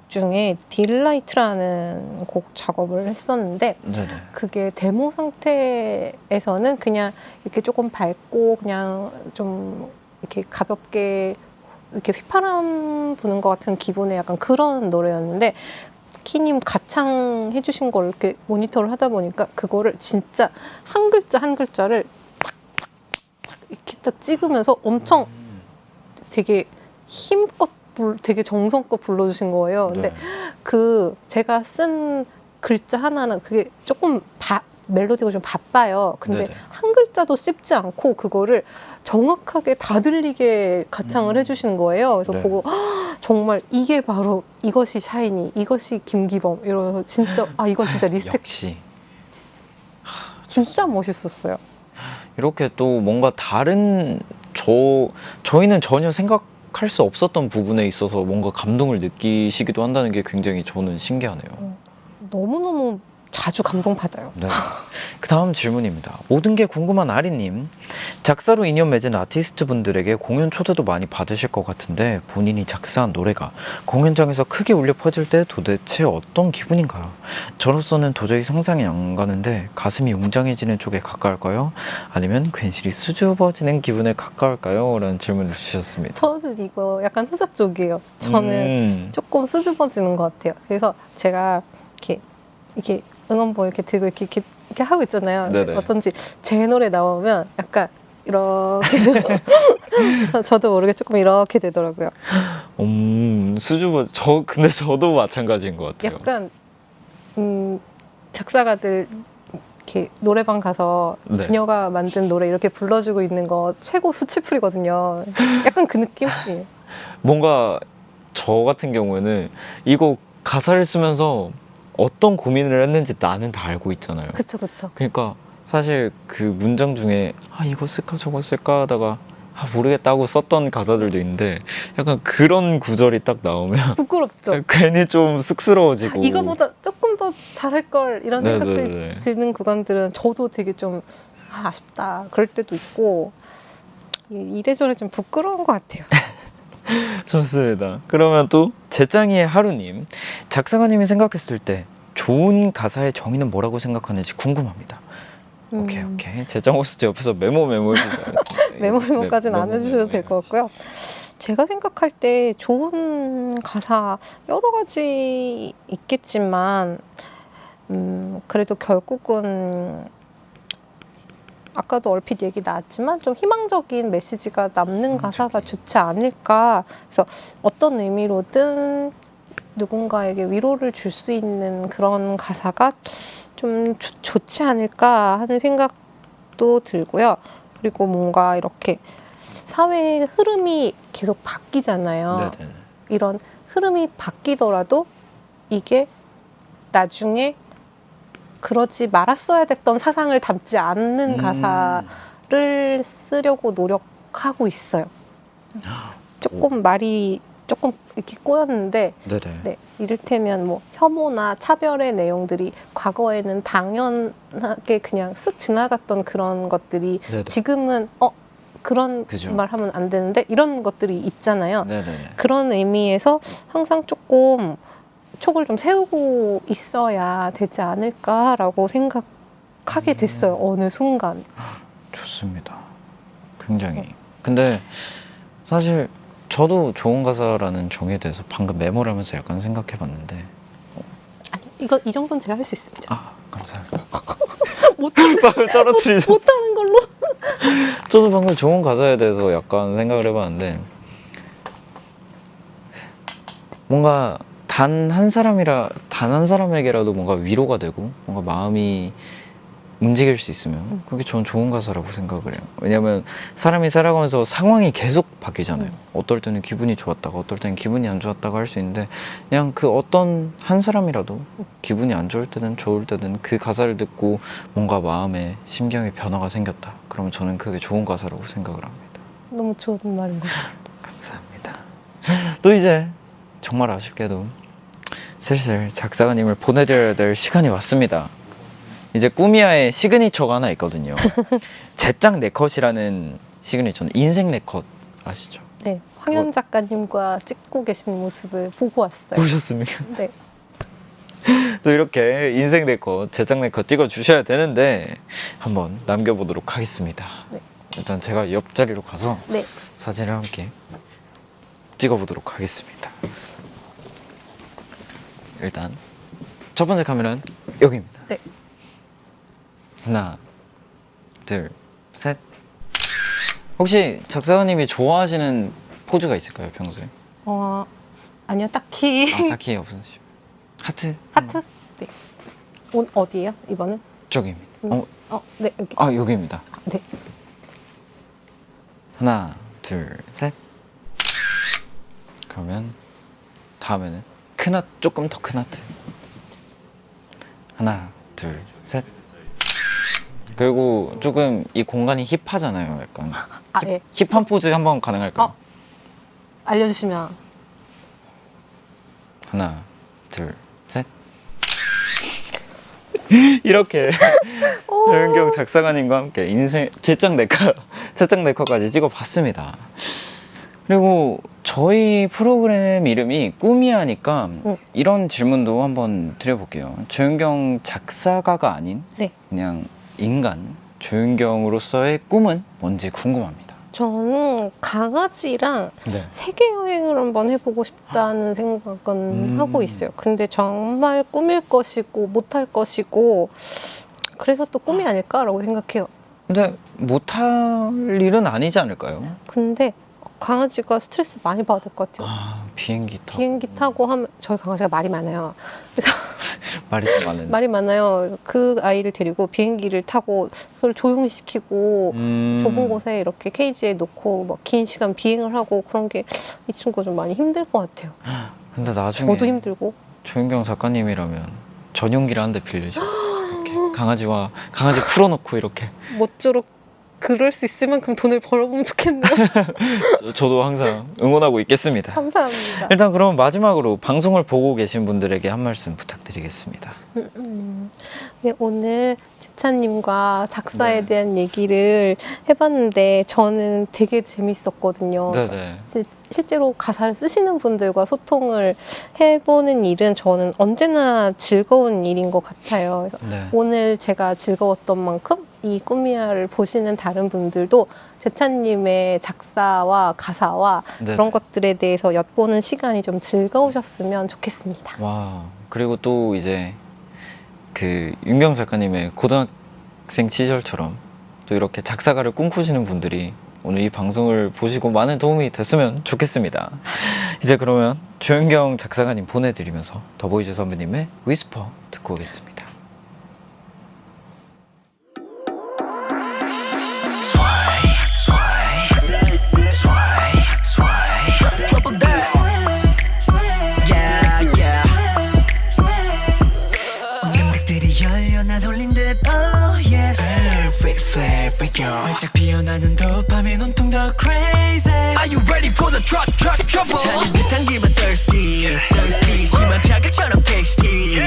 중에 딜라이트라는 곡 작업을 했었는데 네네. 그게 데모 상태에서는 그냥 이렇게 조금 밝고 그냥 좀 이렇게 가볍게 이렇게 휘파람 부는 것 같은 기분의 약간 그런 노래였는데 키님 가창 해주신 걸 이렇게 모니터를 하다 보니까 그거를 진짜 한 글자 한 글자를 탁탁탁 이렇게 딱 찍으면서 엄청 되게 힘껏 되게 정성껏 불러주신 거예요. 근데 네. 그 제가 쓴 글자 하나는 그게 조금 멜로디가 좀 바빠요. 근데 네네. 한 글자도 씹지 않고 그거를 정확하게 다 들리게 가창을 해주시는 거예요. 그래서 네. 보고 정말 이게 바로 이것이 샤이니, 이것이 김기범 이러면서 진짜 이건 진짜 리스펙. 역시 진짜 멋있었어요. 이렇게 또 뭔가 다른 저희는 전혀 생각할 수 없었던 부분에 있어서 뭔가 감동을 느끼시기도 한다는 게 굉장히 저는 신기하네요. 너무너무 자주 감동받아요. 네. 그 다음 질문입니다. 모든 게 궁금한 아리님. 작사로 인연 맺은 아티스트 분들에게 공연 초대도 많이 받으실 것 같은데 본인이 작사한 노래가 공연장에서 크게 울려 퍼질 때 도대체 어떤 기분인가요? 저로서는 도저히 상상이 안 가는데 가슴이 웅장해지는 쪽에 가까울까요? 아니면 괜시리 수줍어지는 기분에 가까울까요? 라는 질문을 주셨습니다. 저는 이거 약간 후자 쪽이에요. 저는 조금 수줍어지는 것 같아요. 그래서 제가 이렇게 응원봉 이렇게 들고 이렇게 하고 있잖아요. 네네. 어쩐지 제 노래 나오면 약간 이렇게 저도 모르게 조금 이렇게 되더라고요. 근데 저도 마찬가지인 것 같아요. 약간 작사가들 이렇게 노래방 가서 네. 그녀가 만든 노래 이렇게 불러주고 있는 거 최고 수치풀이거든요. 약간 그 느낌? 예. 뭔가 저 같은 경우에는 이거 가사를 쓰면서 어떤 고민을 했는지 나는 다 알고 있잖아요. 그쵸. 그러니까 사실 그 문장 중에 이거 쓸까 저거 쓸까 하다가 모르겠다고 썼던 가사들도 있는데 약간 그런 구절이 딱 나오면 부끄럽죠. 괜히 좀 쑥스러워지고 이거보다 조금 더 잘할 걸 이런 생각들 네네네. 드는 구간들은 저도 되게 좀 아쉽다 그럴 때도 있고 이래저래 좀 부끄러운 것 같아요. 좋습니다. 그러면 또 제짱이의 하루님. 작사가님이 생각했을 때 좋은 가사의 정의는 뭐라고 생각하는지 궁금합니다. 오케이. 제짱 호스트 옆에서 메모 해주세요. 메모까지는 안 해주셔도 될 것 같고요. 제가 생각할 때 좋은 가사 여러 가지 있겠지만 그래도 결국은 아까도 얼핏 얘기 나왔지만 좀 희망적인 메시지가 남는 가사가 좋지 않을까. 그래서 어떤 의미로든 누군가에게 위로를 줄 수 있는 그런 가사가 좀 좋지 않을까 하는 생각도 들고요. 그리고 뭔가 이렇게 사회의 흐름이 계속 바뀌잖아요. 네네. 이런 흐름이 바뀌더라도 이게 나중에 그러지 말았어야 됐던 사상을 담지 않는 가사를 쓰려고 노력하고 있어요. 조금 말이 조금 이렇게 꼬였는데 네네. 네, 이를테면 뭐 혐오나 차별의 내용들이 과거에는 당연하게 그냥 쓱 지나갔던 그런 것들이 네네. 지금은 그런 그죠. 말 하면 안 되는데 이런 것들이 있잖아요. 네네. 그런 의미에서 항상 조금 촉을 좀 세우고 있어야 되지 않을까라고 생각하게 됐어요. 어느 순간. 좋습니다. 굉장히. 근데 사실 저도 좋은 가사라는 정의에 대해서 방금 메모를 하면서 약간 생각해봤는데 아니, 이 정도는 제가 할 수 있습니다. 감사합니다. 못하는 떨어뜨리셨어요. 걸로. 저도 방금 좋은 가사에 대해서 약간 생각을 해봤는데 뭔가 단 한 사람에게라도 뭔가 위로가 되고 뭔가 마음이 움직일 수 있으면 그게 저는 좋은 가사라고 생각을 해요. 왜냐면 사람이 살아가면서 상황이 계속 바뀌잖아요. 어떨 때는 기분이 좋았다가 어떨 때는 기분이 안 좋았다가 할 수 있는데 그냥 그 어떤 한 사람이라도 기분이 안 좋을 때는 좋을 때는 그 가사를 듣고 뭔가 마음에 심경의 변화가 생겼다. 그러면 저는 그게 좋은 가사라고 생각을 합니다. 너무 좋은 말인 것 같아요. 감사합니다. 또 이제 정말 아쉽게도 슬슬 작사가님을 보내드려야 될 시간이 왔습니다. 이제 꾸미야의 시그니처가 하나 있거든요. 제짱 네컷이라는 시그니처는 인생 네컷 아시죠? 네, 황현 작가님과 찍고 계신 모습을 보고 왔어요. 보셨습니까? 네, 또 이렇게 인생 네컷, 제짱 네컷 찍어주셔야 되는데 한번 남겨보도록 하겠습니다. 네. 일단 제가 옆자리로 가서 네, 사진을 함께 찍어보도록 하겠습니다. 일단 첫 번째 카메라는 여기입니다. 네. 하나, 둘, 셋. 혹시 작사가님이 좋아하시는 포즈가 있을까요, 평소에? 아니요, 딱히. 딱히 없으시죠. 하트? 하트? 네. 어디예요? 이번은? 쪽입니다. 네, 여기. 아, 여기입니다. 네. 하나, 둘, 셋. 그러면 다음에는 큰 하트, 조금 더 큰 하트. 하나, 둘, 셋. 그리고 조금 이 공간이 힙하잖아요. 약간 예. 힙한 포즈 한번 가능할까요? 알려주시면. 하나, 둘, 셋. 이렇게 조윤경 작사가님과 함께 인생 제작 네컷까지 찍어봤습니다. 그리고 저희 프로그램 이름이 꿈이야니까 이런 질문도 한번 드려볼게요. 조윤경 작사가가 아닌 네. 그냥 인간 조윤경으로서의 꿈은 뭔지 궁금합니다. 저는 강아지랑 네. 세계 여행을 한번 해보고 싶다는 생각은 하고 있어요. 근데 정말 꿈일 것이고 못할 것이고 그래서 또 꿈이 아닐까라고 생각해요. 근데 못할 일은 아니지 않을까요? 근데 강아지가 스트레스 많이 받을 것 같아요. 아, 비행기 타고 하면 저희 강아지가 말이 많아요. 그래서 말이 좀 많은. 말이 많아요. 그 아이를 데리고 비행기를 타고 그걸 조용히 시키고 좁은 곳에 이렇게 케이지에 놓고 뭐 긴 시간 비행을 하고 그런 게 이 친구가 좀 많이 힘들 것 같아요. 근데 나중에 저도 힘들고. 조윤경 작가님이라면 전용기를 한 대 빌리죠. 이렇게 강아지 풀어놓고 이렇게. 모쪼록 그럴 수 있을 만큼 돈을 벌어보면 좋겠네요. 저도 항상 응원하고 있겠습니다. 감사합니다. 일단 그럼 마지막으로 방송을 보고 계신 분들에게 한 말씀 부탁드리겠습니다. 네, 오늘 지찬님과 작사에 네. 대한 얘기를 해봤는데 저는 되게 재밌었거든요. 네네. 실제로 가사를 쓰시는 분들과 소통을 해보는 일은 저는 언제나 즐거운 일인 것 같아요. 그래서 네. 오늘 제가 즐거웠던 만큼 이 꿈이야를 보시는 다른 분들도 재찬님의 작사와 가사와 네. 그런 것들에 대해서 엿보는 시간이 좀 즐거우셨으면 좋겠습니다. 와, 그리고 또 이제 그 윤경 작가님의 고등학생 시절처럼 또 이렇게 작사가를 꿈꾸시는 분들이 오늘 이 방송을 보시고 많은 도움이 됐으면 좋겠습니다. 이제 그러면 조윤경 작사가님 보내드리면서 더보이즈 선배님의 위스퍼 듣고 오겠습니다. 활짝 피어나는 도파민 온통 더 crazy. Are you ready for the drop trouble? 타는 듯한 기분 thirsty 심한 자극처럼 tasty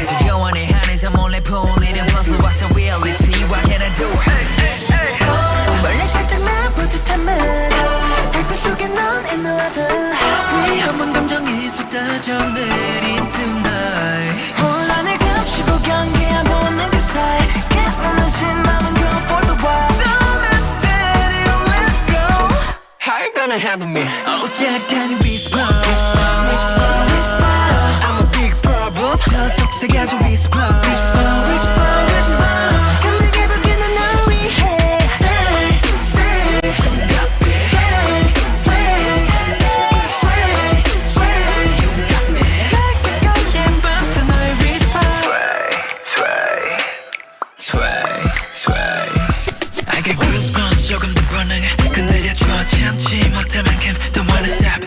저 영원의 한에서 몰래 풀리는 puzzle What's the reality? What can I do? 멀리 살짝 나볼 듯한 말 달빛 속에 넌 in the weather 위험한 감정이 쏟아져 내린 tonight 혼란을 감추고 경계한 보는 그 사이 깨어나신 맘은 go for the wild Don't steady, let's go How you gonna handle me? Oh, 짜릿한 whisper I'm a big problem 더 속삭여줘 whisper 감당해 보기는 널 위해 Stay 날 밤새 너의 whisper Sway I get goosebumps 조금 더 번능해 건드려줘 참지 못할 만큼 Don't wanna stop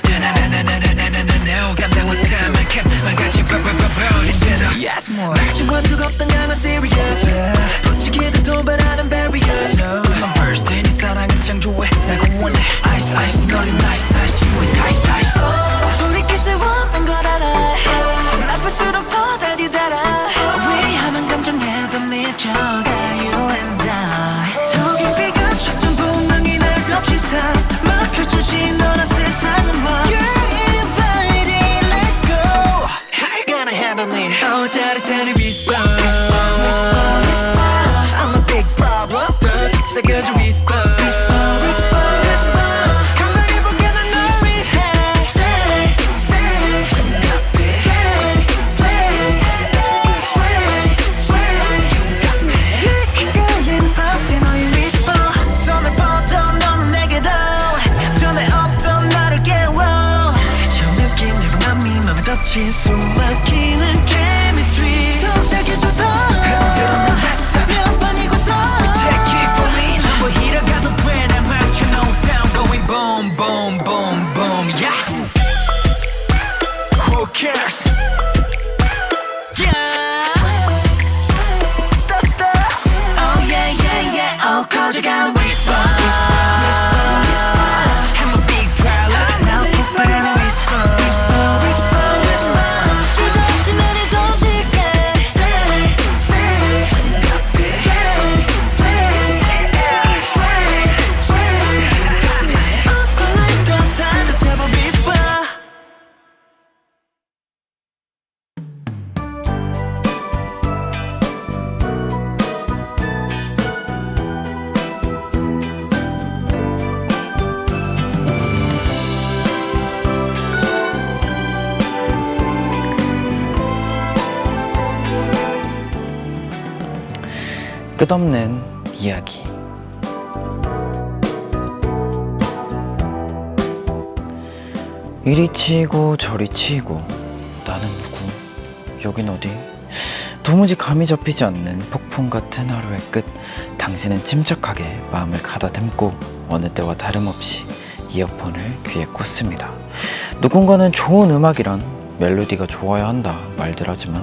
No 감당 못할 만큼 망가진 버린대도 Yes more 말중 권투 없던 I'm serious 부추기도 도발하는 barriers It's my birthday 네 사랑은 창조해 날 공원해 Ice ice 너를 nice nice You ain't nice nice 돌이킬 수 없는 걸 알아 나쁠수록 더 달달아 위험한 감정에 더 미쳐가 You and I 더 깊이 감췄던 본능이 날 덮치사 막 펼쳐진 너란 세상은 와 You're invited Let's go How you gonna handle me? Oh 짜릿한 이 whisper I'm a big problem 더 속삭여줘 whisper 감당해 보기는 널 위해 Stay 그가린 밤새 너의 whisper 손을 뻗어 너는 내게로 전에 없던 나를 깨워 저 느낌 내가 맘이 덮친 숨막히는 chemistry 속삭여줘 더 흔들어 난 했어 퍼져가는 whisper I'm a big problem 날 폭발하는 whisper 주저없이 너를 던질게 끝없는 이야기. 이리 치이고 저리 치이고 나는 누구? 여긴 어디? 도무지 감이 잡히지 않는 폭풍 같은 하루의 끝. 당신은 침착하게 마음을 가다듬고 어느 때와 다름없이 이어폰을 귀에 꽂습니다. 누군가는 좋은 음악이란 멜로디가 좋아야 한다 말들 하지만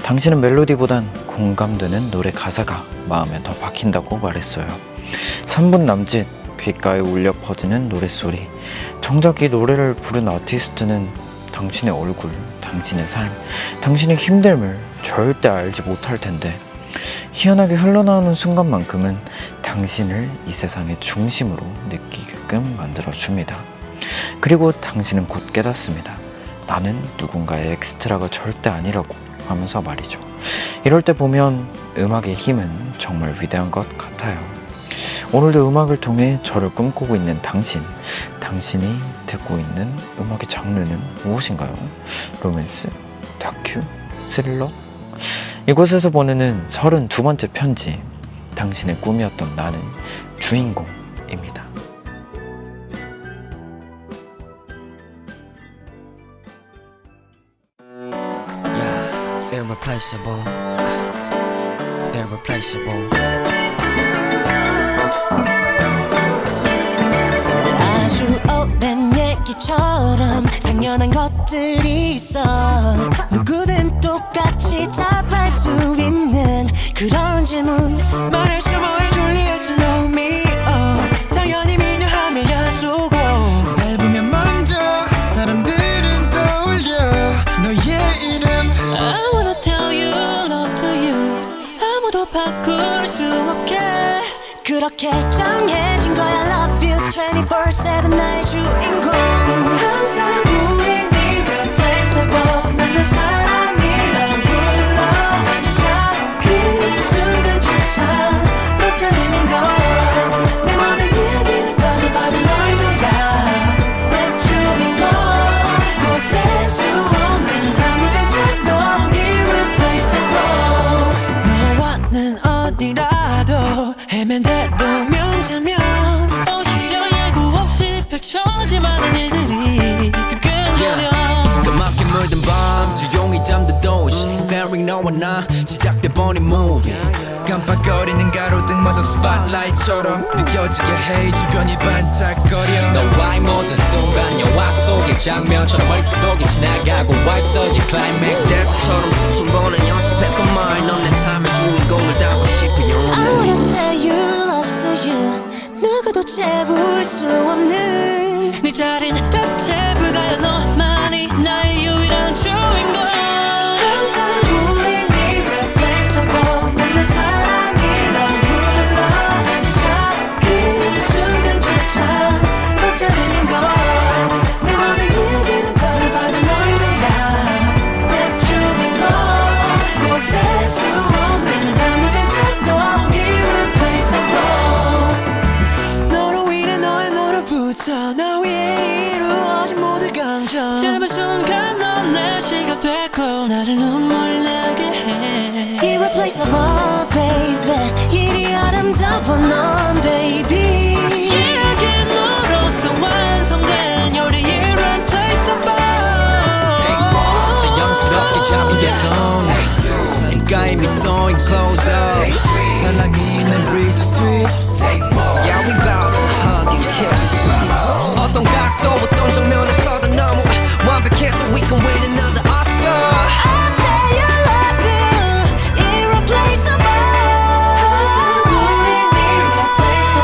당신은 멜로디보단 공감되는 노래 가사가 마음에 더 박힌다고 말했어요. 3분 남짓 귓가에 울려 퍼지는 노랫소리. 정작 이 노래를 부른 아티스트는 당신의 얼굴, 당신의 삶, 당신의 힘듦을 절대 알지 못할 텐데 희한하게 흘러나오는 순간만큼은 당신을 이 세상의 중심으로 느끼게끔 만들어줍니다. 그리고 당신은 곧 깨닫습니다. 나는 누군가의 엑스트라가 절대 아니라고 하면서 말이죠. 이럴 때 보면 음악의 힘은 정말 위대한 것 같아요. 오늘도 음악을 통해 저를 꿈꾸고 있는 당신이 듣고 있는 음악의 장르는 무엇인가요? 로맨스? 다큐? 스릴러? 이곳에서 보내는 32번째 편지. 당신의 꿈이었던 나는 주인공입니다. Irreplaceable Irreplaceable 아주 오랜 얘기처럼 당연한 것들이 있어 누구든 똑같이 답할 수 있는 그런 질문 말해서 뭐해 줄리엣을 know me 당연히 미녀하면 약속고 날 보면 먼저 사람들은 떠올려 너의 이름 I wanna tell you love to you 아무도 바꿀 수 없게 그렇게 정해진 거야 love you 24/7 나의 주인공 항상 우린 irreplaceable 난 내 사랑이란 불러 아주 작은 순간조차 놓지 않는 걸 내 모든 이야기는 봐도 너희도야 내 주인공 꼭 될 수 없는 아무 장착도 irreplaceable 너와는 어디라도 헤맨대도 명사면 오히려 예고 없이 펼쳐지많은 일들이 뜨끈하면 까맣게 물든 밤 조용히 잠든 도시 Staring 너와 나 시작돼버린 movie 깜빡거리는 가로등마저 스팟라이트처럼 느껴지게 해 주변이 반짝거려 너와의 모든 순간 영화 속의 장면처럼 머릿속에 지나가고 와있어진 클라이맥스 대사처럼 수천 번은 연습했던 말 넌 내 삶의 주인공을 담고 싶어 영원히 I wanna tell you love to you 누구도 채울 수 없는 네 자리는 대체 불가야 너만이 나의 유일한 주인공 항상 우린 irreplaceable 난 내 사랑이란 불러 아주 작은 순간조차 놓지 않는 걸내 모든 이야기는 바로 너희들야 내 주인공 꼭 될 수 없는 아무 장착도 irreplaceable 너로 인해 너의 노래부터 나 위에 이루어진 모든 감정 짧은 순간 넌 내 시가 되고 나를 눈물 나게 해 Irreplaceable baby 이리 아름다워 넌 baby 이렇게 너로서 완성된 You're the irreplaceable 자연스럽게 잡힌 개성 귓가에 미소인 close up 살랑이 있는 breeze sweet Yeah we bout to hug and kiss 어떤 각도 어떤 장면에서도 너무 완벽해서 we can win another Oscar I'll tell you love you irreplaceable 항상 우린 irreplaceable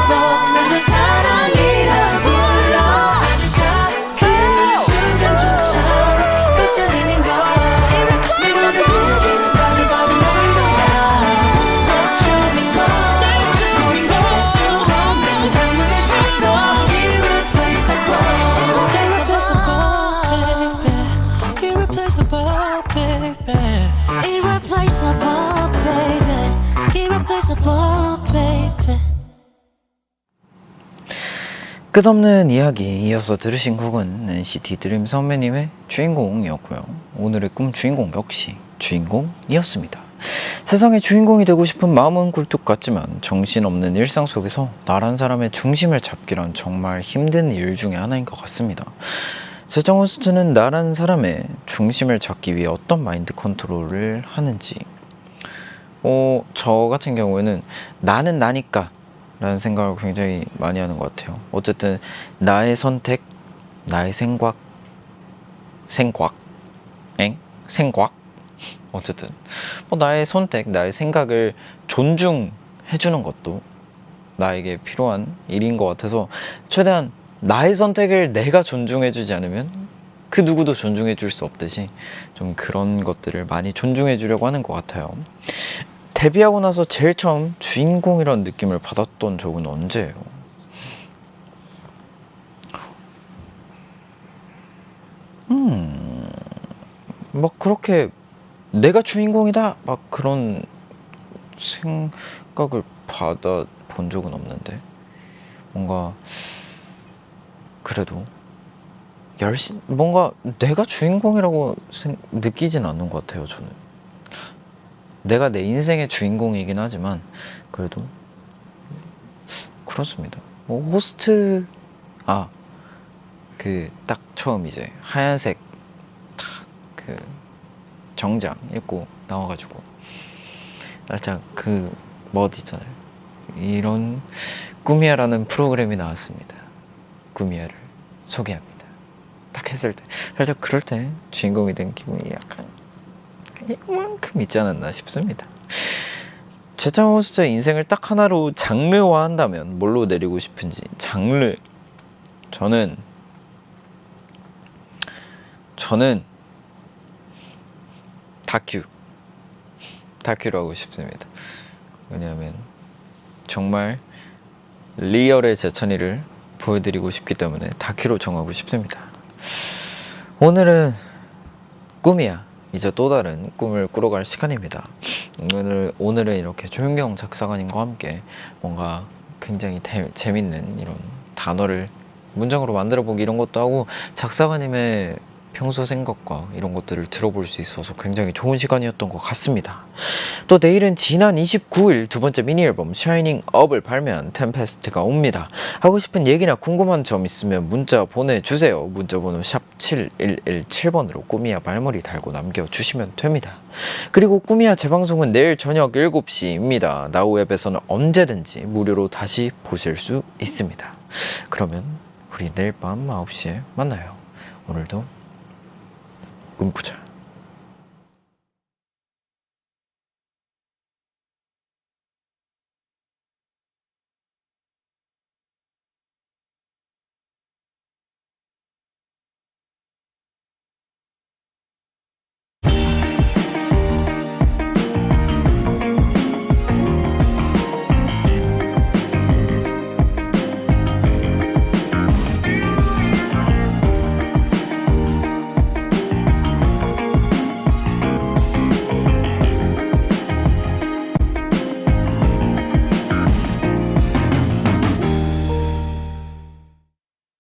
irreplaceable, baby. 끝없는 이야기 이어서 들으신 곡은 NCT 드림 선배님의 주인공이었고요. 오늘의 꿈 주인공 역시 주인공이었습니다. 세상의 주인공이 되고 싶은 마음은 굴뚝 같지만 정신없는 일상 속에서 나란 사람의 중심을 잡기란 정말 힘든 일 중에 하나인 것 같습니다. 세정원 스트는 나란 사람의 중심을 잡기 위해 어떤 마인드 컨트롤을 하는지 저 같은 경우에는 나는 나니까 라는 생각을 굉장히 많이 하는 것 같아요. 어쨌든 나의 선택, 나의 생각 어쨌든 나의 선택, 나의 생각을 존중해주는 것도 나에게 필요한 일인 것 같아서 최대한 나의 선택을 내가 존중해주지 않으면 그 누구도 존중해줄 수 없듯이 좀 그런 것들을 많이 존중해주려고 하는 것 같아요. 데뷔하고 나서 제일 처음 주인공이라는 느낌을 받았던 적은 언제예요? 막 그렇게 내가 주인공이다 막 그런 생각을 받아 본 적은 없는데 뭔가 그래도 뭔가 내가 주인공이라고 느끼진 않는 것 같아요. 저는 내가 내 인생의 주인공이긴 하지만 그래도 그렇습니다. 호스트 그 딱 처음 이제 하얀색 그 정장 입고 나와가지고 살짝 그 멋 있잖아요. 이런 꾸미야라는 프로그램이 나왔습니다. 꾸미야를 소개합니다. 딱 했을 때 살짝 그럴 때 주인공이 된 기분이 약간 이만큼 있지 않았나 싶습니다. 제창 호스트의 인생을 딱 하나로 장르화한다면 뭘로 내리고 싶은지. 장르 저는 다큐로 하고 싶습니다. 왜냐하면 정말 리얼의 제천이를 보여드리고 싶기 때문에 다큐로 정하고 싶습니다. 오늘은 꿈이야. 이제 또 다른 꿈을 꾸러갈 시간입니다. 오늘은 이렇게 조윤경 작사가님과 함께 뭔가 굉장히 재밌는 이런 단어를 문장으로 만들어 보기 이런 것도 하고 작사가님의 평소 생각과 이런 것들을 들어볼 수 있어서 굉장히 좋은 시간이었던 것 같습니다. 또 내일은 지난 29일 두 번째 미니 앨범 샤이닝 업을 발매한 템페스트가 옵니다. 하고 싶은 얘기나 궁금한 점 있으면 문자 보내주세요. 문자번호 샵 7117번으로 꾸미야 말머리 달고 남겨주시면 됩니다. 그리고 꾸미야 재방송은 내일 저녁 7시입니다. 나우 앱에서는 언제든지 무료로 다시 보실 수 있습니다. 그러면 우리 내일 밤 9시에 만나요. 오늘도 꿈꾸자.